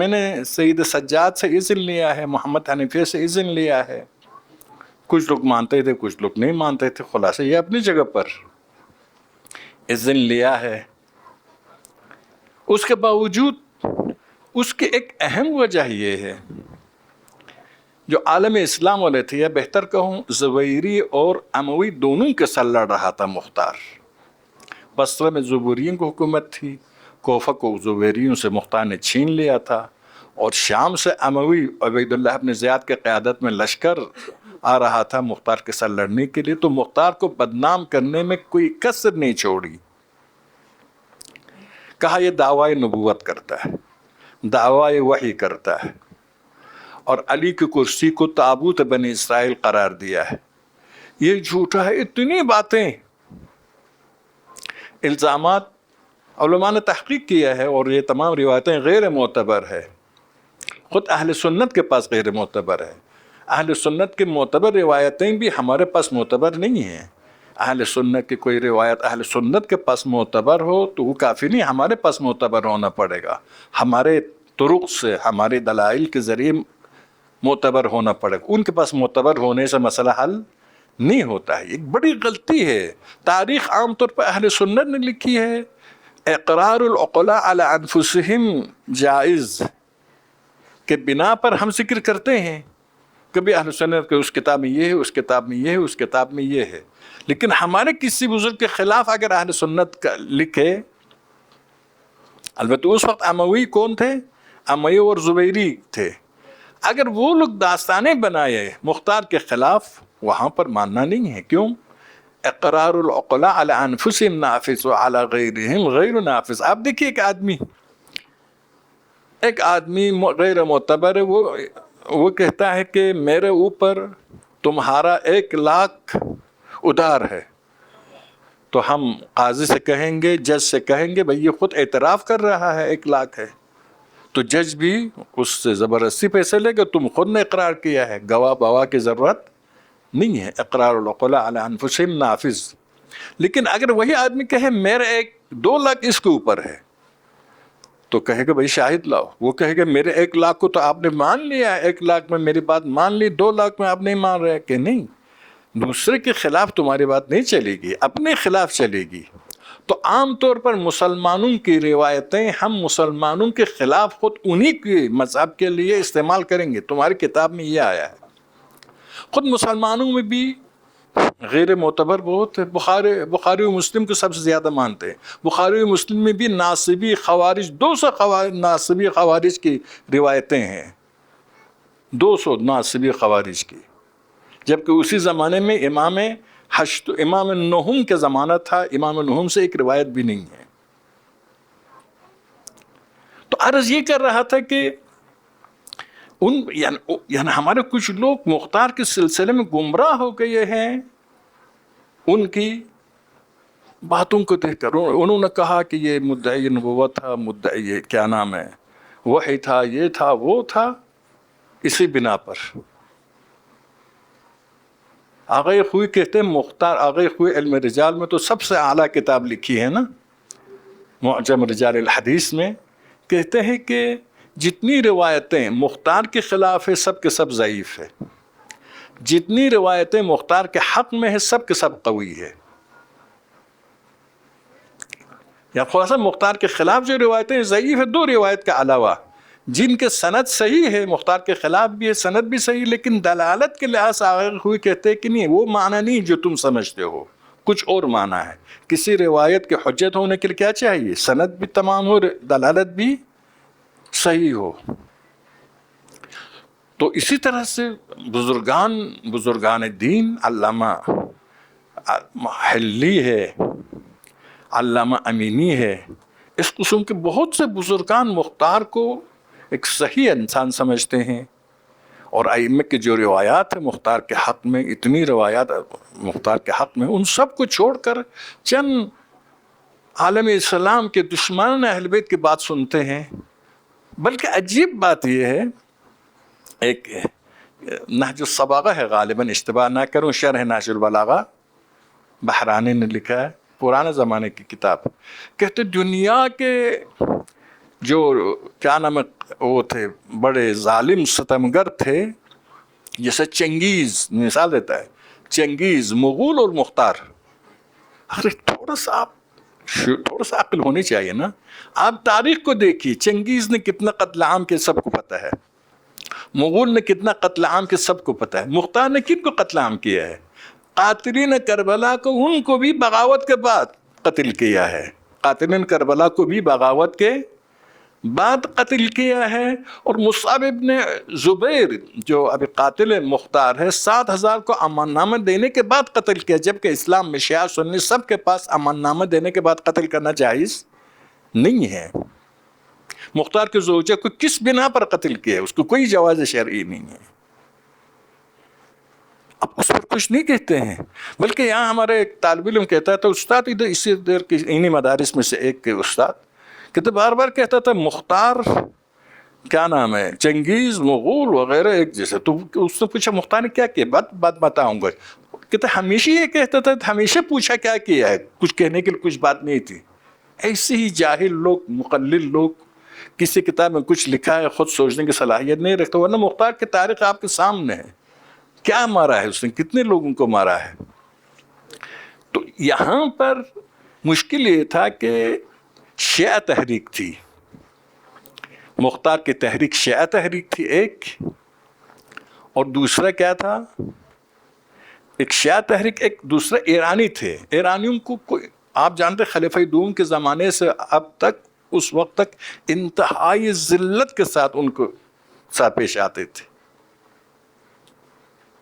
نے سید سجاد سے اذن لیا ہے، محمد حنیفیہ سے اذن لیا ہے. کچھ لوگ مانتے تھے، کچھ لوگ نہیں مانتے تھے. خلاصہ یہ اپنی جگہ پر اذن لیا ہے. اس کے باوجود اس کی ایک اہم وجہ یہ ہے جو عالم اسلام والے تھے، یا بہتر کہوں زبیری اور اموی دونوں کے ساتھ لڑ رہا تھا مختار۔ بصرہ میں زبیریوں کو حکومت تھی، کوفہ کو زبیریوں سے مختار نے چھین لیا تھا، اور شام سے اموی عبید اللہ بن زیاد کے قیادت میں لشکر آ رہا تھا مختار کے ساتھ لڑنے کے لیے۔ تو مختار کو بدنام کرنے میں کوئی کسر نہیں چھوڑی۔ کہا یہ دعوی نبوت کرتا ہے، دعوی وحی کرتا ہے، اور علی کی کرسی کو تابوت بنی اسرائیل قرار دیا ہے، یہ جھوٹا ہے۔ اتنی باتیں، الزامات علماء نے تحقیق کیا ہے، اور یہ تمام روایتیں غیر معتبر ہے۔ خود اہل سنت کے پاس غیر معتبر ہے۔ اہل سنت کے معتبر روایتیں بھی ہمارے پاس معتبر نہیں ہیں۔ اہل سنت کی کوئی روایت اہل سنت کے پاس معتبر ہو تو وہ کافی نہیں، ہمارے پاس معتبر ہونا پڑے گا، ہمارے طرق سے، ہمارے دلائل کے ذریعے معتبر ہونا پڑے گا۔ ان کے پاس معتبر ہونے سے مسئلہ حل نہیں ہوتا ہے۔ ایک بڑی غلطی ہے۔ تاریخ عام طور پر اہل سنت نے لکھی ہے، اقرار العقلاء علی انفسہم جائز کے بنا پر ہم ذکر کرتے ہیں، کبھی اہل سنت کہ اس کتاب میں یہ ہے، اس کتاب میں یہ ہے، اس کتاب میں یہ ہے، لیکن ہمارے کسی بزرگ کے خلاف اگر اہل سنت کا لکھے، البتہ اس وقت اموی کون تھے؟ اموی اور زبیری تھے، اگر وہ لوگ داستانیں بنائے مختار کے خلاف، وہاں پر ماننا نہیں ہے۔ کیوں؟ اقرار العقلاء علی انفسہم نافذ وعلی غیرہم غیر نافذ۔ آپ دیکھیے ایک آدمی غیر معتبر ہے، وہ کہتا ہے کہ میرے اوپر تمہارا 1,00,000 ادھار ہے، تو ہم قاضی سے کہیں گے، جج سے کہیں گے بھئی یہ خود اعتراف کر رہا ہے 1,00,000 ہے، تو جج بھی اس سے زبردستی پیسے لے گا، تم خود نے اقرار کیا ہے، گواہ بواہ کی ضرورت نہیں ہے۔ اقرار العقلاء علی انفسہم نافذ۔ لیکن اگر وہی آدمی کہے میرے 2,00,000 اس کے اوپر ہے، تو کہے گا بھائی شاہد لاؤ۔ وہ کہے گا میرے 1,00,000 کو تو آپ نے مان لیا، 1,00,000 میں میری بات مان لی، 2,00,000 میں آپ نہیں مان رہے، کہ نہیں، دوسرے کے خلاف تمہاری بات نہیں چلے گی، اپنے خلاف چلے گی۔ تو عام طور پر مسلمانوں کی روایتیں ہم مسلمانوں کے خلاف خود انہی کے مذہب کے لیے استعمال کریں گے، تمہاری کتاب میں یہ آیا ہے۔ خود مسلمانوں میں بھی غیر معتبر بہت ہے۔ بخاری و مسلم کو سب سے زیادہ مانتے ہیں۔ بخاری و مسلم میں بھی ناصبی خوارج 200 ناصبی خوارج کی روایتیں ہیں، 200 ناصبی خوارج کی، جبکہ اسی زمانے میں امام نہوم کا زمانہ تھا، امام نہوم سے ایک روایت بھی نہیں ہے۔ تو عرض یہ کر رہا تھا کہ یعنی ہمارے کچھ لوگ مختار کے سلسلے میں گمراہ ہو گئے ہیں، ان کی باتوں کو دیکھ کر انہوں نے کہا کہ یہ مدعی نبوت تھا، مدعی کیا نام ہے وحی تھا، یہ تھا وہ تھا، اسی بنا پر آغا خوئی کہتے ہیں مختار آغا خوئی علم رجال میں تو سب سے اعلیٰ کتاب لکھی ہے نا، معجم رجال الحدیث میں کہتے ہیں کہ جتنی روایتیں مختار کے خلاف ہے سب کے سب ضعیف ہے، جتنی روایتیں مختار کے حق میں ہے سب کے سب قوی ہے۔ یا خلاصہ مختار کے خلاف جو روایتیں ضعیف ہے، 2 روایت کے علاوہ جن کے سند صحیح ہے، مختار کے خلاف بھی ہے، سند بھی صحیح، لیکن دلالت کے لحاظ سے آگے ہوئی کہتے ہیں کہ نہیں، وہ معنی نہیں جو تم سمجھتے ہو، کچھ اور معنی ہے۔ کسی روایت کے حجت ہونے کے لیے کیا چاہیے؟ سند بھی تمام ہو، دلالت بھی صحیح ہو۔ تو اسی طرح سے بزرگان دین، علامہ حلی ہے، علامہ امینی ہے، اس قسم کے بہت سے بزرگان مختار کو ایک صحیح انسان سمجھتے ہیں، اور ائمہ کی جو روایات ہیں مختار کے حق میں، اتنی روایات مختار کے حق میں، ان سب کو چھوڑ کر چند عالم اسلام کے دشمنان اہل بیت کی بات سنتے ہیں۔ بلکہ عجیب بات یہ ہے، ایک نہج الصباغہ ہے، غالباً اشتباہ نہ کروں، شرح نہج البلاغہ بحرانی نے لکھا ہے، پرانے زمانے کی کتاب، کہتے دنیا کے جو کیا نام وہ تھے، بڑے ظالم ستمگر تھے، جیسے چنگیز، مثال دیتا ہے چنگیز، مغول اور مختار۔ ارے تھوڑا سا عقل ہونی چاہیے نا۔ آپ تاریخ کو دیکھیے، چنگیز نے کتنا قتل عام کے سب کو پتہ ہے، مغول نے کتنا قتل عام کیا سب کو پتہ ہے. مختار نے کن کو قتل عام کیا ہے؟ قاتلین کربلا کو، ان کو بھی بغاوت کے بعد قتل کیا ہے. قاتلین کربلا کو بھی بغاوت کے بعد قتل کیا ہے. اور مصعب ابن زبیر جو ابھی قاتل مختار ہے 7,000 کو امان نامہ دینے کے بعد قتل کیا، جبکہ اسلام میں شیعہ سنی سب کے پاس امان نامہ دینے کے بعد قتل کرنا جائز نہیں ہے. مختار کے زوجہ کو کس بنا پر قتل کیا ہے؟ اس کو کوئی جواز شرعی نہیں ہے. اب اس پر کچھ نہیں کہتے ہیں، بلکہ یہاں ہمارے ایک طالب علم کہتا تھا، استاد ادھر اسی دیر کی انہی مدارس میں سے ایک کے استاد کہتے بار بار کہتا تھا مختار کیا نام ہے، چنگیز، مغول وغیرہ ایک جیسے. تو اس نے پوچھا مختار نے کیا کیا؟ بات بتاؤں گا. کہتے ہمیشہ یہ کہتا تھا، ہمیشہ پوچھا کیا کیا ہے، کچھ کہنے کے لیے کچھ بات نہیں تھی. ایسے ہی جاہل لوگ، مقلل لوگ، کسی کتاب میں کچھ لکھا ہے خود سوچنے کی صلاحیت نہیں رکھتے. ورنہ مختار کی تاریخ آپ کے سامنے ہے، کیا مارا ہے اس نے، کتنے لوگوں کو مارا ہے. تو یہاں پر مشکل یہ تھا کہ شیعہ تحریک تھی، مختار کی تحریک شیعہ تحریک تھی ایک، اور دوسرا کیا تھا، ایک شیعہ تحریک، ایک دوسرا ایرانی تھے. ایرانیوں کو کوئی، آپ جانتے خلیفہ دوم کے زمانے سے اب تک اس وقت تک انتہائی ذلت کے ساتھ ان کو ساتھ پیش آتے تھے،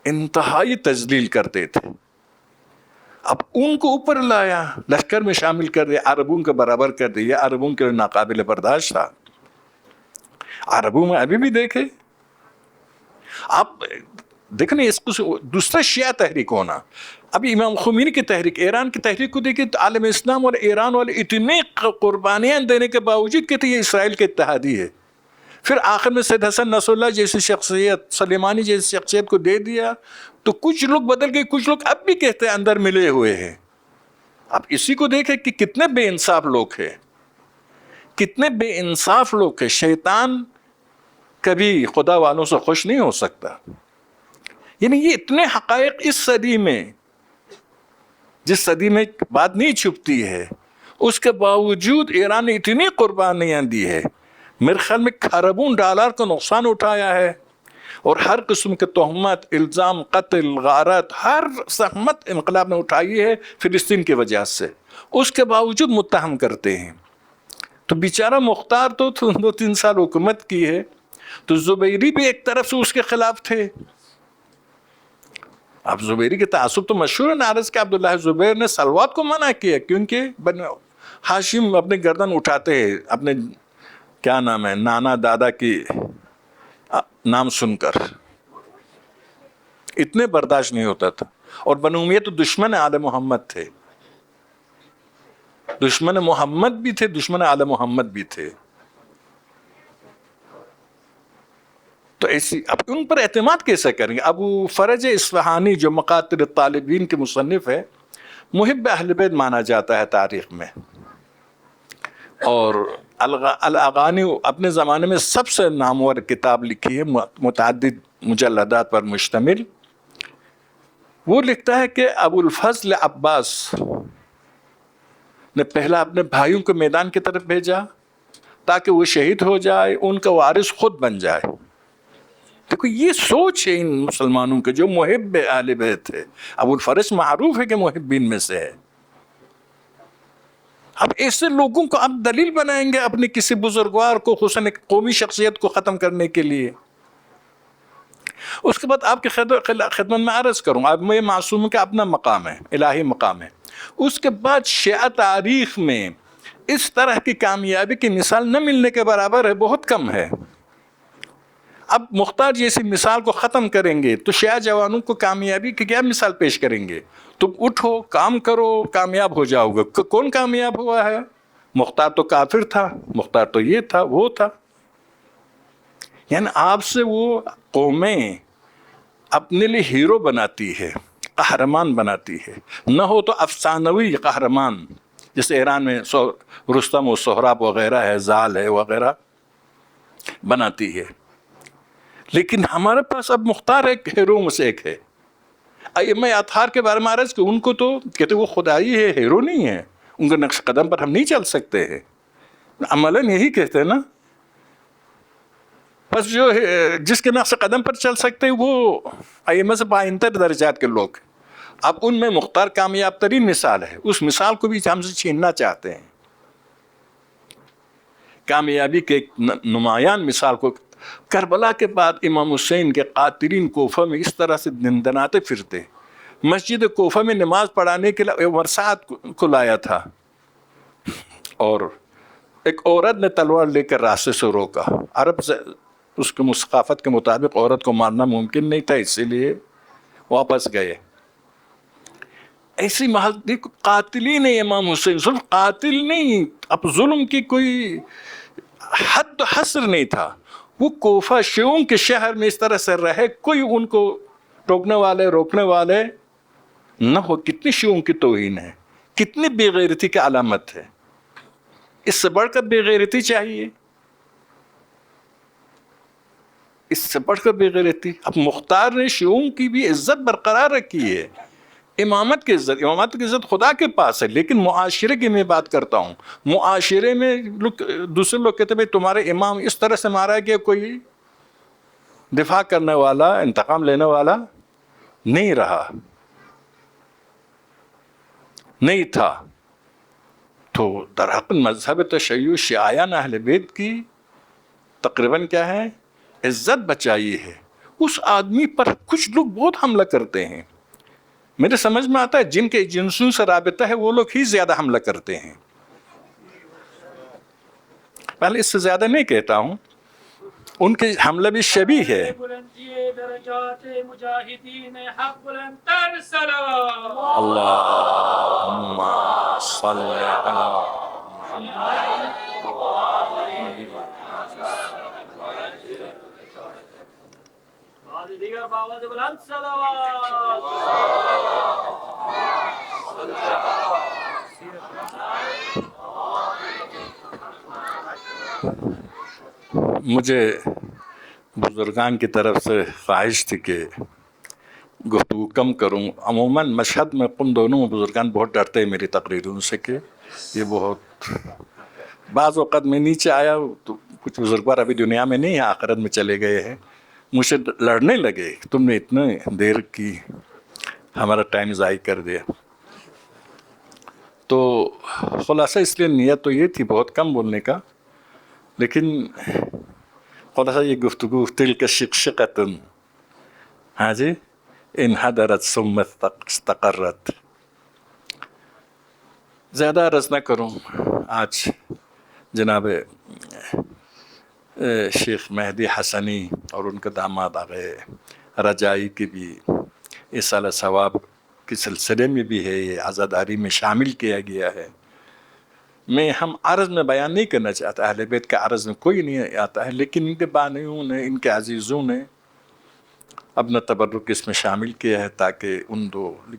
انتہائی تذلیل کرتے تھے. اب ان کو اوپر لایا، لشکر میں شامل کر دیا، عربوں کے برابر کر دیا. عربوں کے ناقابل برداشت تھا. عربوں میں ابھی بھی دیکھے آپ، دیکھنے اس کو دوسرا شیعہ تحریک ہونا. ابھی امام خمینی کی تحریک، ایران کی تحریک کو دیکھیں، عالم اسلام اور ایران والے اتنے قربانیاں دینے کے باوجود کہتے یہ اسرائیل کے اتحادی ہے. پھر آخر میں سید حسن نصر اللہ جیسی شخصیت، سلیمانی جیسی شخصیت کو دے دیا. تو کچھ لوگ بدل گئے، کچھ لوگ اب بھی کہتے ہیں اندر ملے ہوئے ہیں. اب اسی کو دیکھیں کہ کتنے بے انصاف لوگ ہیں، کتنے بے انصاف لوگ ہیں. شیطان کبھی خدا والوں سے خوش نہیں ہو سکتا. یعنی یہ اتنے حقائق اس صدی میں، جس صدی میں بات نہیں چھپتی ہے، اس کے باوجود ایران نے اتنی قربانیاں دی ہے. میرے خیال میں کھربوں ڈالر کا نقصان اٹھایا ہے، اور ہر قسم کے تہمت، الزام، قتل، غارت، ہر زحمت انقلاب نے اٹھائی ہے فلسطین کی وجہ سے. اس کے باوجود متہم کرتے ہیں. تو بیچارہ مختار تو 2-3 سال حکومت کی ہے. تو زبیری بھی ایک طرف سے اس کے خلاف تھے. اب زبیری کے تعصب تو مشہور ہے. نارس کے عبداللہ زبیر نے سلوات کو منع کیا کیونکہ ہاشم اپنے گردن اٹھاتے ہیں اپنے کیا نام ہے نانا دادا کی نام سن کر، اتنے برداشت نہیں ہوتا تھا. اور بنو امیہ تو دشمن آل محمد تھے، دشمن محمد بھی تھے، دشمن آل محمد بھی تھے. تو ایسی اب ان پر اعتماد کیسے کریں گے؟ ابو فرج اصفہانی جو مقاتل الطالبین کے مصنف ہے، محب اہل بیت مانا جاتا ہے تاریخ میں. اور الاغانی اپنے زمانے میں سب سے نامور کتاب لکھی ہے، متعدد مجلدات پر مشتمل. وہ لکھتا ہے کہ ابو الفضل عباس نے پہلا اپنے بھائیوں کو میدان کی طرف بھیجا تاکہ وہ شہید ہو جائے، ان کا وارث خود بن جائے. دیکھو یہ سوچ ہے ان مسلمانوں کے جو محب اہل بیت ہے. ابو الفرج معروف ہے کہ محبین میں سے ہے. اب ایسے لوگوں کو آپ دلیل بنائیں گے اپنے کسی بزرگوار کو، خصوصاً ایک قومی شخصیت کو ختم کرنے کے لیے. اس کے بعد آپ کی خدمت میں عرض کروں، اب میں معصوم کا اپنا مقام ہے، الہی مقام ہے. اس کے بعد شیعہ تاریخ میں اس طرح کی کامیابی کی مثال نہ ملنے کے برابر ہے، بہت کم ہے. اب مختار جیسی مثال کو ختم کریں گے تو شیعہ جوانوں کو کامیابی کی کیا مثال پیش کریں گے؟ تم اٹھو، کام کرو، کامیاب ہو جاؤ گے. کون کامیاب ہوا ہے؟ مختار تو کافر تھا، مختار تو یہ تھا، وہ تھا. یعنی آپ سے وہ قومیں اپنے لیے ہیرو بناتی ہے، قہرمان بناتی ہے، نہ ہو تو افسانوی قہرمان، جیسے ایران میں رستم و سہراب وغیرہ ہے، زال ہے وغیرہ بناتی ہے. لیکن ہمارے پاس اب مختار ایک ہیرو میں سے ایک ہے. ائمہ اطہار کے بارے میں عرض کہ ان کو تو کہتے وہ خدائی ہے، ہیرو نہیں ہے، ان کے نقش قدم پر ہم نہیں چل سکتے ہیں. عملاً یہی کہتے ہیں نا. بس جو جس کے نقش قدم پر چل سکتے ہیں وہ ائمہ سے پائنتر درجات کے لوگ. اب ان میں مختار کامیاب ترین مثال ہے، اس مثال کو بھی ہم سے چھیننا چاہتے ہیں. کامیابی کے ایک نمایاں مثال کو، کربلا کے بعد امام حسین کے قاتلین کوفہ میں اس طرح سے دندناتے پھرتے. مسجد کوفہ میں نماز پڑھانے کے لیے عمر سعد کو لایا تھا اور ایک عورت نے تلوار لے کر راستے سے روکا. عرب سے اس کے ثقافت کے مطابق عورت کو مارنا ممکن نہیں تھا، اسی لیے واپس گئے. ایسی محل قاتلین امام حسین، ظلم قاتل نہیں، اب ظلم کی کوئی حد و حصر نہیں تھا. وہ کوفہ شیعوں کے شہر میں اس طرح سے رہے، کوئی ان کو ٹوکنے والے روکنے والے نہ ہو. کتنی شیعوں کی توہین ہے، کتنی بے غیرتی کی علامت ہے. اس سے بڑھ کر بے غیرتی چاہیے، اس سے بڑھ کر بے غیرتی. اب مختار نے شیعوں کی بھی عزت برقرار رکھی ہے. امامت کی عزت خدا کے پاس ہے، لیکن معاشرے کی میں بات کرتا ہوں. معاشرے میں دوسرے لوگ کہتے ہیں تمہارے امام اس طرح سے مارا کہ کوئی دفاع کرنے والا، انتقام لینے والا نہیں رہا، نہیں تھا. تو در حقیقت مذہب تشیع شیعیان اہل بیت کی تقریباً کیا ہے، عزت بچائی ہے. اس آدمی پر کچھ لوگ بہت حملہ کرتے ہیں. میرے سمجھ میں آتا ہے جن کے جنسوں سے رابطہ ہے وہ لوگ ہی زیادہ حملہ کرتے ہیں. پہلے اس سے زیادہ نہیں کہتا ہوں، ان کے حملہ بھی شبیہ ہے. اللہم صلی مجھے بزرگان کی طرف سے خواہش تھی کہ گفتگو کم کروں. عموماً مشہد میں قم دونوں میں بزرگان بہت ڈرتے ہیں میری تقریروں سے کہ یہ بہت، بعض وقت میں نیچے آیا تو کچھ بزرگوار ابھی دنیا میں نہیں ہیں، آخرت میں چلے گئے ہیں، مجھ سے لڑنے لگے تم نے اتنے دیر کی، ہمارا ٹائم ضائع کر دیا. تو خلاصہ اس لیے نیت تو یہ تھی بہت کم بولنے کا، لیکن خلاصہ یہ گفتگو تلک شقشقۃ، ہاں جی، انحدرت ثم استقرت. زیادہ عرض نہ کروں. آج جناب شیخ مہدی حسنی اور ان کے داماد آغے رجائی کی بھی ایصال ثواب کے سلسلے میں بھی ہے، یہ عزاداری میں شامل کیا گیا ہے. میں ہم عرض میں بیان نہیں کرنا چاہتا، اہل بیت کا عرض میں کوئی نہیں آتا ہے، لیکن ان کے بانیوں نے، ان کے عزیزوں نے اپنا تبرک اس میں شامل کیا ہے تاکہ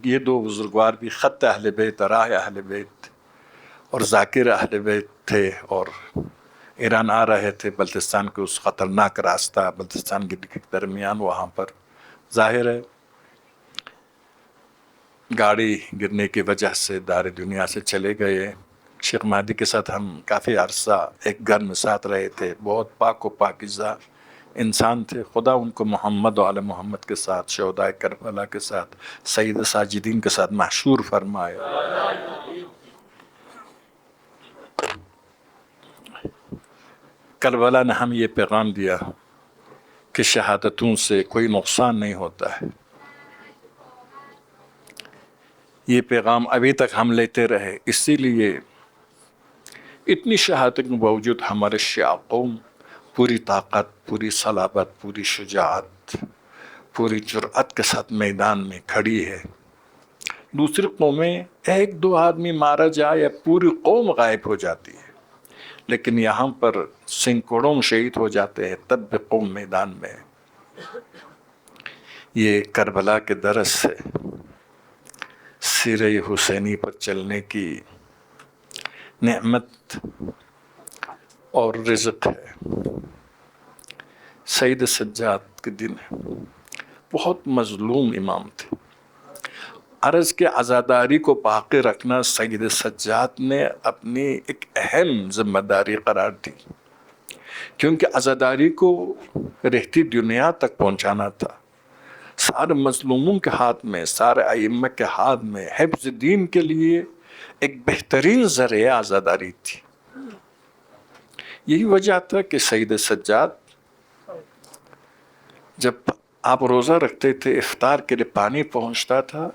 یہ دو بزرگوار بھی خط اہل بیت، راہ اہل بیت اور ذاکر اہل بیت تھے، اور ایران آ رہے تھے بلتستان کے اس خطرناک راستہ بلتستان کے درمیان. وہاں پر ظاہر ہے گاڑی گرنے کی وجہ سے دار دنیا سے چلے گئے. شیخ مہدی کے ساتھ ہم کافی عرصہ ایک گھر میں ساتھ رہے تھے، بہت پاک و پاکیزہ انسان تھے. خدا ان کو محمد و آل محمد کے ساتھ، شہدائے کربلا کے ساتھ، سید ساجدین کے ساتھ محشور فرمائے. کربلا نے ہم یہ پیغام دیا کہ شہادتوں سے کوئی نقصان نہیں ہوتا ہے. یہ پیغام ابھی تک ہم لیتے رہے، اسی لیے اتنی شہادت کے باوجود ہمارے شیعہ قوم پوری طاقت، پوری صلابت، پوری شجاعت، پوری جرأت کے ساتھ میدان میں کھڑی ہے. دوسری قومیں ایک دو آدمی مارا جائے پوری قوم غائب ہو جاتی ہے، لیکن یہاں پر سینکڑوں شہید ہو جاتے ہیں تب بھی قوم میدان میں. یہ کربلا کے درس سے سیرہ حسینی پر چلنے کی نعمت اور رزق ہے. سید سجاد کے دن بہت مظلوم امام تھے. عرض کے عزاداری کو باقی رکھنا سید سجاد نے اپنی ایک اہم ذمہ داری قرار دی. کیونکہ عزاداری کو رہتی دنیا تک پہنچانا تھا. سارے مظلوموں کے ہاتھ میں، سارے ائمہ کے ہاتھ میں حفظ دین کے لیے ایک بہترین ذریعہ عزاداری تھی. یہی وجہ تھا کہ سید سجاد جب آپ روزہ رکھتے تھے، افطار کے لیے پانی پہنچتا تھا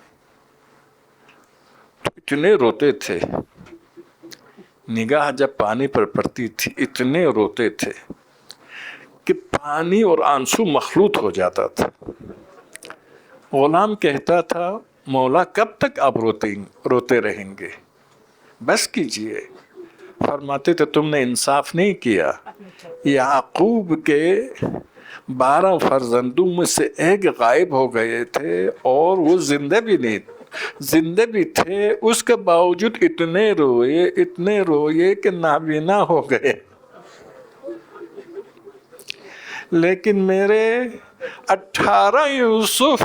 تو اتنے روتے تھے، نگاہ جب پانی پر پڑتی تھی اتنے روتے تھے کہ پانی اور آنسو مخلوط ہو جاتا تھا. غلام کہتا تھا مولا کب تک آپ روتے رہیں گے، بس کیجئے. فرماتے تھے تم نے انصاف نہیں کیا. یعقوب کے 12 فرزندوں میں سے ایک غائب ہو گئے تھے اور وہ زندہ بھی تھے، اس کے باوجود اتنے روئے کہ نابینا ہو گئے. لیکن میرے 18 یوسف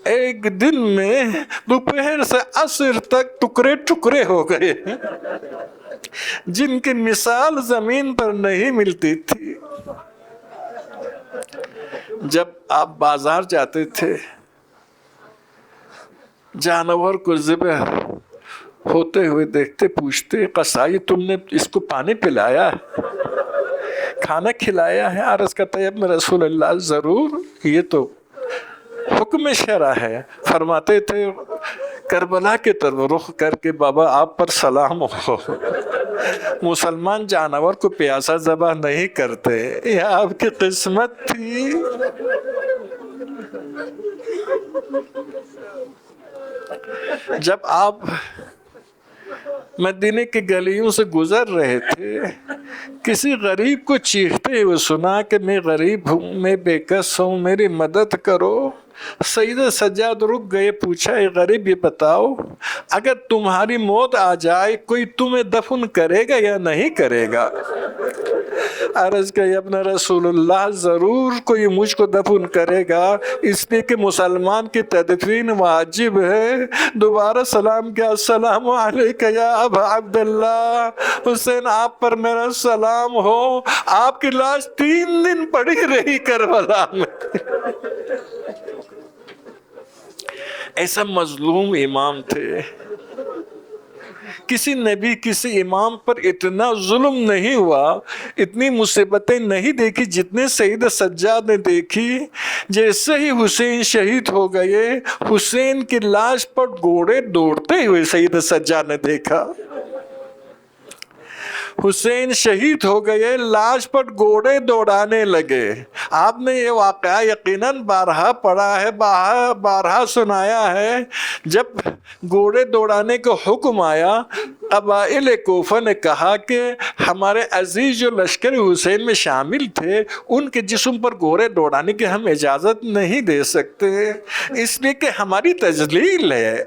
ایک دن میں دوپہر سے عصر تک ٹکڑے ہو گئے، جن کی مثال زمین پر نہیں ملتی تھی. جب آپ بازار جاتے تھے، جانور کو ذبح ہوتے ہوئے دیکھتے، پوچھتے قصائی تم نے اس کو پانی پلایا، کھانا کھلایا ہے؟ عرض کرتا ہے ابن رسول اللہ ضرور، یہ تو حکم شرع ہے. فرماتے تھے کربلا کی طرف رخ کر کے بابا آپ پر سلام ہو، مسلمان جانور کو پیاسا ذبح نہیں کرتے، یہ آپ کی قسمت تھی. جب آپ مدینے کی گلیوں سے گزر رہے تھے، کسی غریب کو چیختے ہوئے سنا کہ میں غریب ہوں، میں بے کس ہوں، میری مدد کرو. سید سجاد رک گئے، پوچھا اے غریب یہ بتاؤ اگر تمہاری موت آ جائے کوئی تمہیں دفن کرے گا یا نہیں کرے گا؟ عرض کہ ابن رسول اللہ ضرور کوئی مجھ کو دفن کرے گا، اس لیے کہ مسلمان کی تدفین واجب ہے. دوبارہ سلام کیا، السلام علیکہ یا ابا عبداللہ، حسین آپ پر میرا سلام ہو. آپ کی لاش 3 دن پڑی رہی کربلا میں. ایسا مظلوم امام تھے. کسی نبی کسی امام پر اتنا ظلم نہیں ہوا، اتنی مصیبتیں نہیں دیکھی جتنے سید سجاد نے دیکھی. جیسے ہی حسین شہید ہو گئے، حسین کی لاش پر گھوڑے دوڑتے ہوئے سید سجاد نے دیکھا. حسین شہید ہو گئے، لاش پر گھوڑے دوڑانے لگے. آپ نے یہ واقعہ یقیناً بارہا پڑھا ہے، بارہا سنایا ہے. جب گھوڑے دوڑانے کا حکم آیا، قبائل کوفہ نے کہا کہ ہمارے عزیز جو لشکر حسین میں شامل تھے ان کے جسم پر گھوڑے دوڑانے کی ہم اجازت نہیں دے سکتے، اس لیے کہ ہماری تجلیل ہے،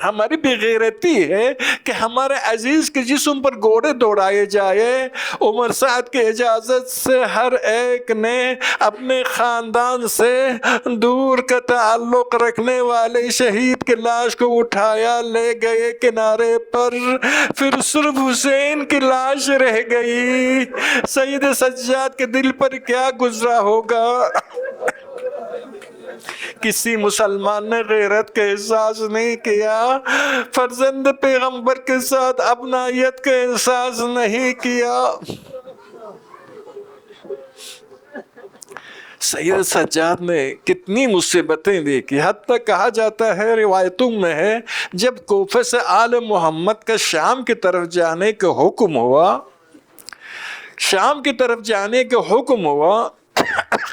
ہماری بغیرتی ہے کہ ہمارے عزیز کے جسم پر گھوڑے دوڑائے جائے. عمر سعد کی اجازت سے ہر ایک نے اپنے خاندان سے دور کا تعلق رکھنے والے شہید کی لاش کو اٹھایا، لے گئے کنارے پر. پھر صرف حسین کی لاش رہ گئی. سید سجاد کے دل پر کیا گزرا ہوگا؟ کسی مسلمان نے غیرت کا احساس نہیں کیا، فرزند پیغمبر کے ساتھ اپنائیت کا احساس نہیں کیا. سید سجاد نے کتنی مصیبتیں دیکھی. حتیٰ کہا جاتا ہے، روایتوں میں ہے، جب کوفہ سے آل محمد کا شام کی طرف جانے کا حکم ہوا،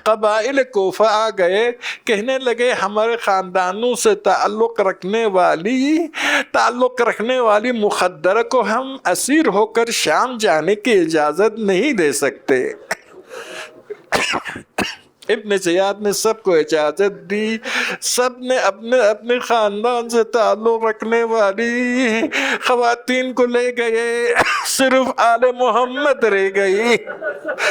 قبائل کوفہ آ گئے، کہنے لگے ہمارے خاندانوں سے تعلق رکھنے والی مخدرہ کو ہم اسیر ہو کر شام جانے کی اجازت نہیں دے سکتے. ابن زیاد نے سب کو اجازت دی. سب نے اپنے خاندان سے تعلق رکھنے والی خواتین کو لے گئے، صرف آل محمد رہ گئی،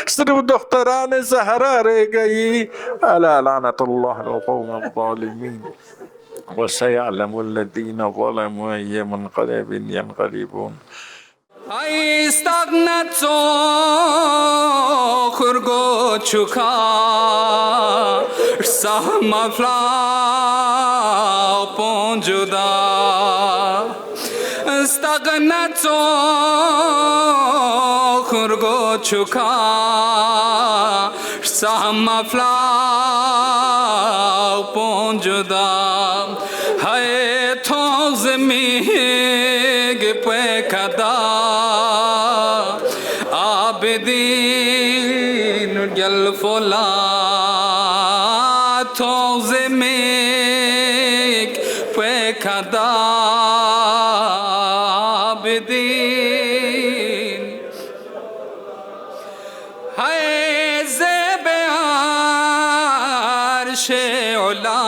صرف دختران زہرا رہ گئی. الا لعنت اللہ القوم الظالمین وسيعلم الذين ظلموا أي منقلب ينقلبون. Ai stagnat çuka Sahma fla ponjuda Stagnato Kurgo çuka Sahma fla ponjuda Hai thos mig pekada Abedin gel fola thos mig pekada Abedin Hai zebe arsh-e ula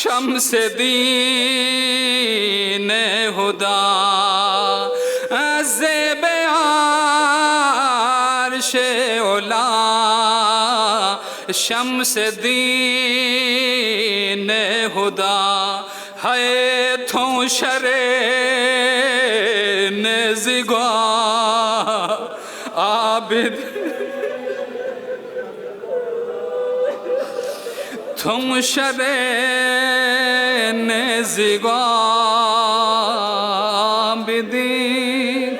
شمس دین خدا زیب عرش علا شمس دین خدا ہے تو شرین زگا عابد تم شرین زگا بدین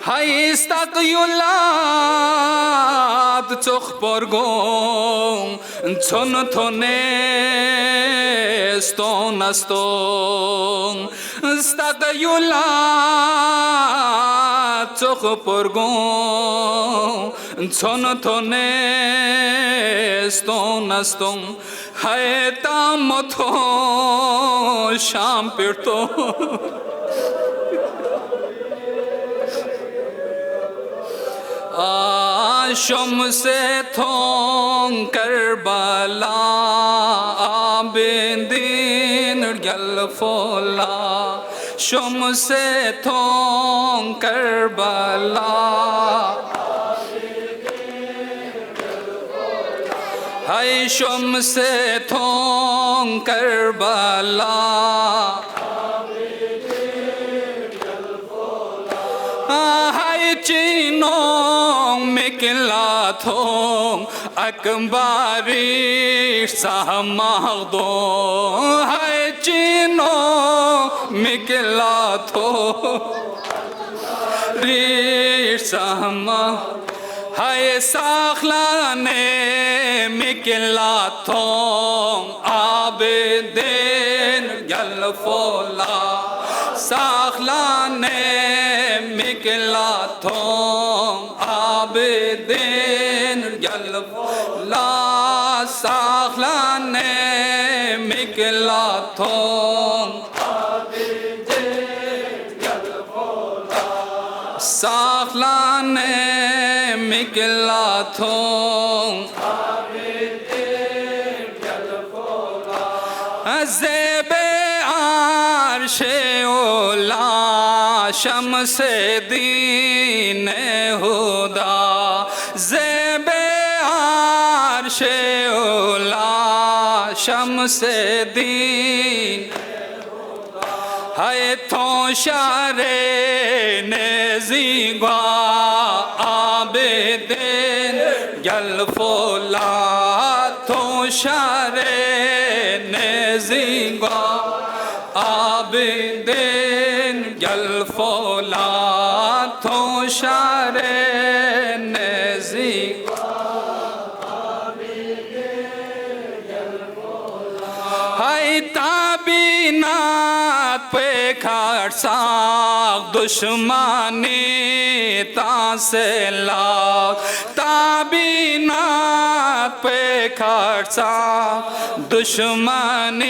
های استقیولات چخ پرگون چون تو نستون استون استقیولات چخ پرگون چون تو نستون استون های تام تو شام پیرتو شمس تھون کربلا آبدین گل فولا شمس تھون کربلا ہائے شمس تھون کربلا ہائے چینوں میں کلا تھوں اکباری ساہ مغدوں ہائے چینوں میں کلا تھوں ریش ساہ مغدوں ہائے ساخلانے میں کلا تھوں عابدین گل فولا ساخلانے میں کلا تھوں عابدین گل فولا ساخلانے میں کلا تھوں عابدین گل فولا ساخلانے میں کلا تھوں عابدین گل فولا زیب عرش اولا شمس دین خدا زیب عرش اولا شمس دین ہے تو شرین زگا عابدین گل فولا تو شرین زگا عابدین گل فولا تو شرین زگا ہے تابینات پہ کھڑ ساخ دشمانی تا سے لاکھ تابینات پہ کھڑ ساخ دشمانی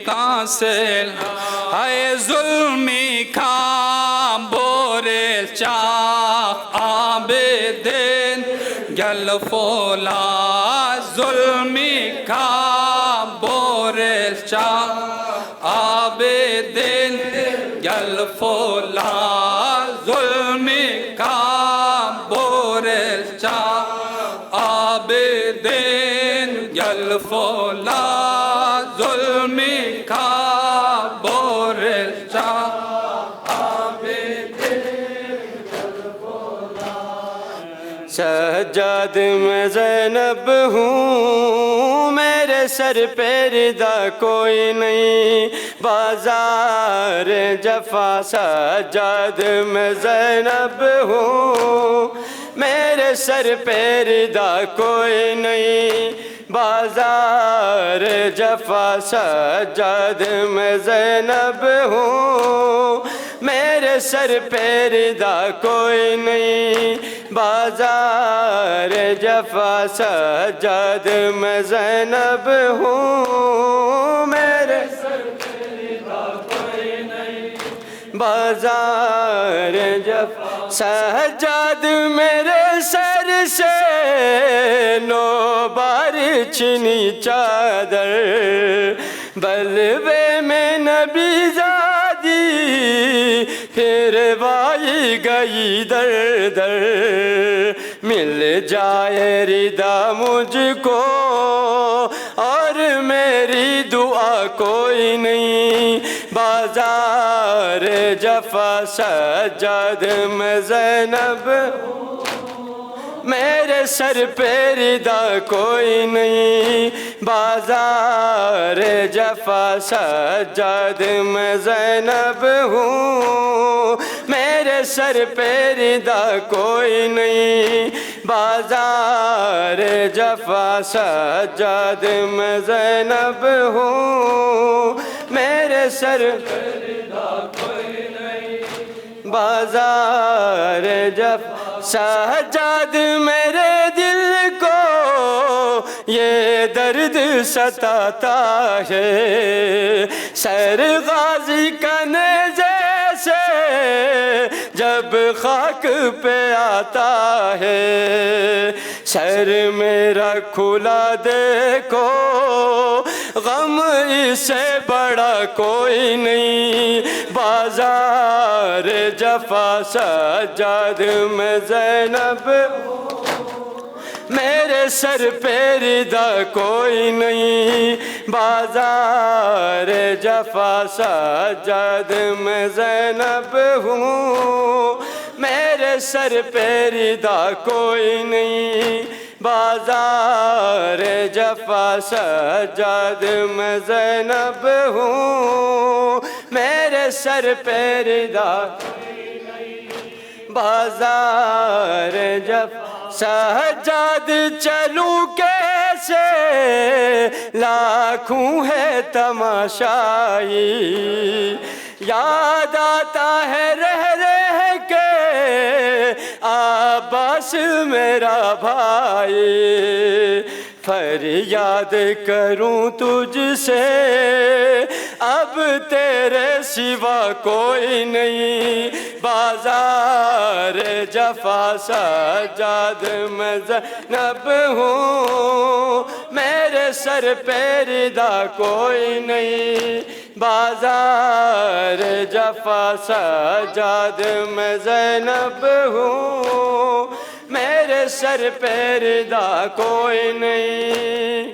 تا سے لاکھ ہے ظلمی کام بورے چاک عابدین گل فولا ظلمی کام بورے چاک عابدین گل فولا ظلمی کام بورے چاک عابدین گل فولا ظلمی کام بورے چاک عابدین گل فولا سجاد میں زینب ہوں، میرے سر پہ ردا کوئی نہیں، بازار جفا سجاد میں زینب ہوں، میرے سر پہ ردا کوئی نہیں، بازار جفا سجاد میں زینب ہوں، میرے سر پہ ردا کوئی نہیں، بازار جفا سجاد میں زینب ہوں، میرے سر پہ ردا کوئی نہیں، بازار جفا سجاد میرے سر سے نو بار چھنی چادر، بلوے میں نبی زادی پھر وائی گئی در در، مل جائے ردا مجھ کو اور میری دعا کوئی نہیں، بازار جفا سجاد میں زینب، میرے سر پہ ردا کوئی نہیں، بازار جفا سجاد میں زینب ہوں، میرے سر پہ ردا کوئی نہیں، بازار جفا سجاد میں زینب ہوں، میرے سر پہ ردا کوئی نہیں، بازار جفا سجاد میرے دل کو یہ درد ستاتا ہے، سر غازی کا نیزے سے جب خاک پہ آتا ہے، سر میرا کھلا دیکھو غم اس سے بڑا کوئی نہیں، بازار جفا سجاد میں زینب، میرے سر پہ ردا کوئی نہیں، بازار جفا سجاد میں زینب ہوں، میرے سر پہ ردا کوئی نہیں، بازار جفا سجاد میں زینب ہوں، میرے سر پہ ردا کوئی نہیں، بازار جفا سجاد چلوں کیسے لاکھوں ہے تماشائی، یاد آتا ہے رہ رہ کے عباس میرا بھائی، فریاد کروں تجھ سے اب تیرے سوا کوئی نہیں، بازار جفا سجاد میں زینب ہوں، میرے سر پہ ردا کوئی نہیں، بازار جفا سجاد میں زینب ہوں، میرے سر پہ ردا کوئی نہیں۔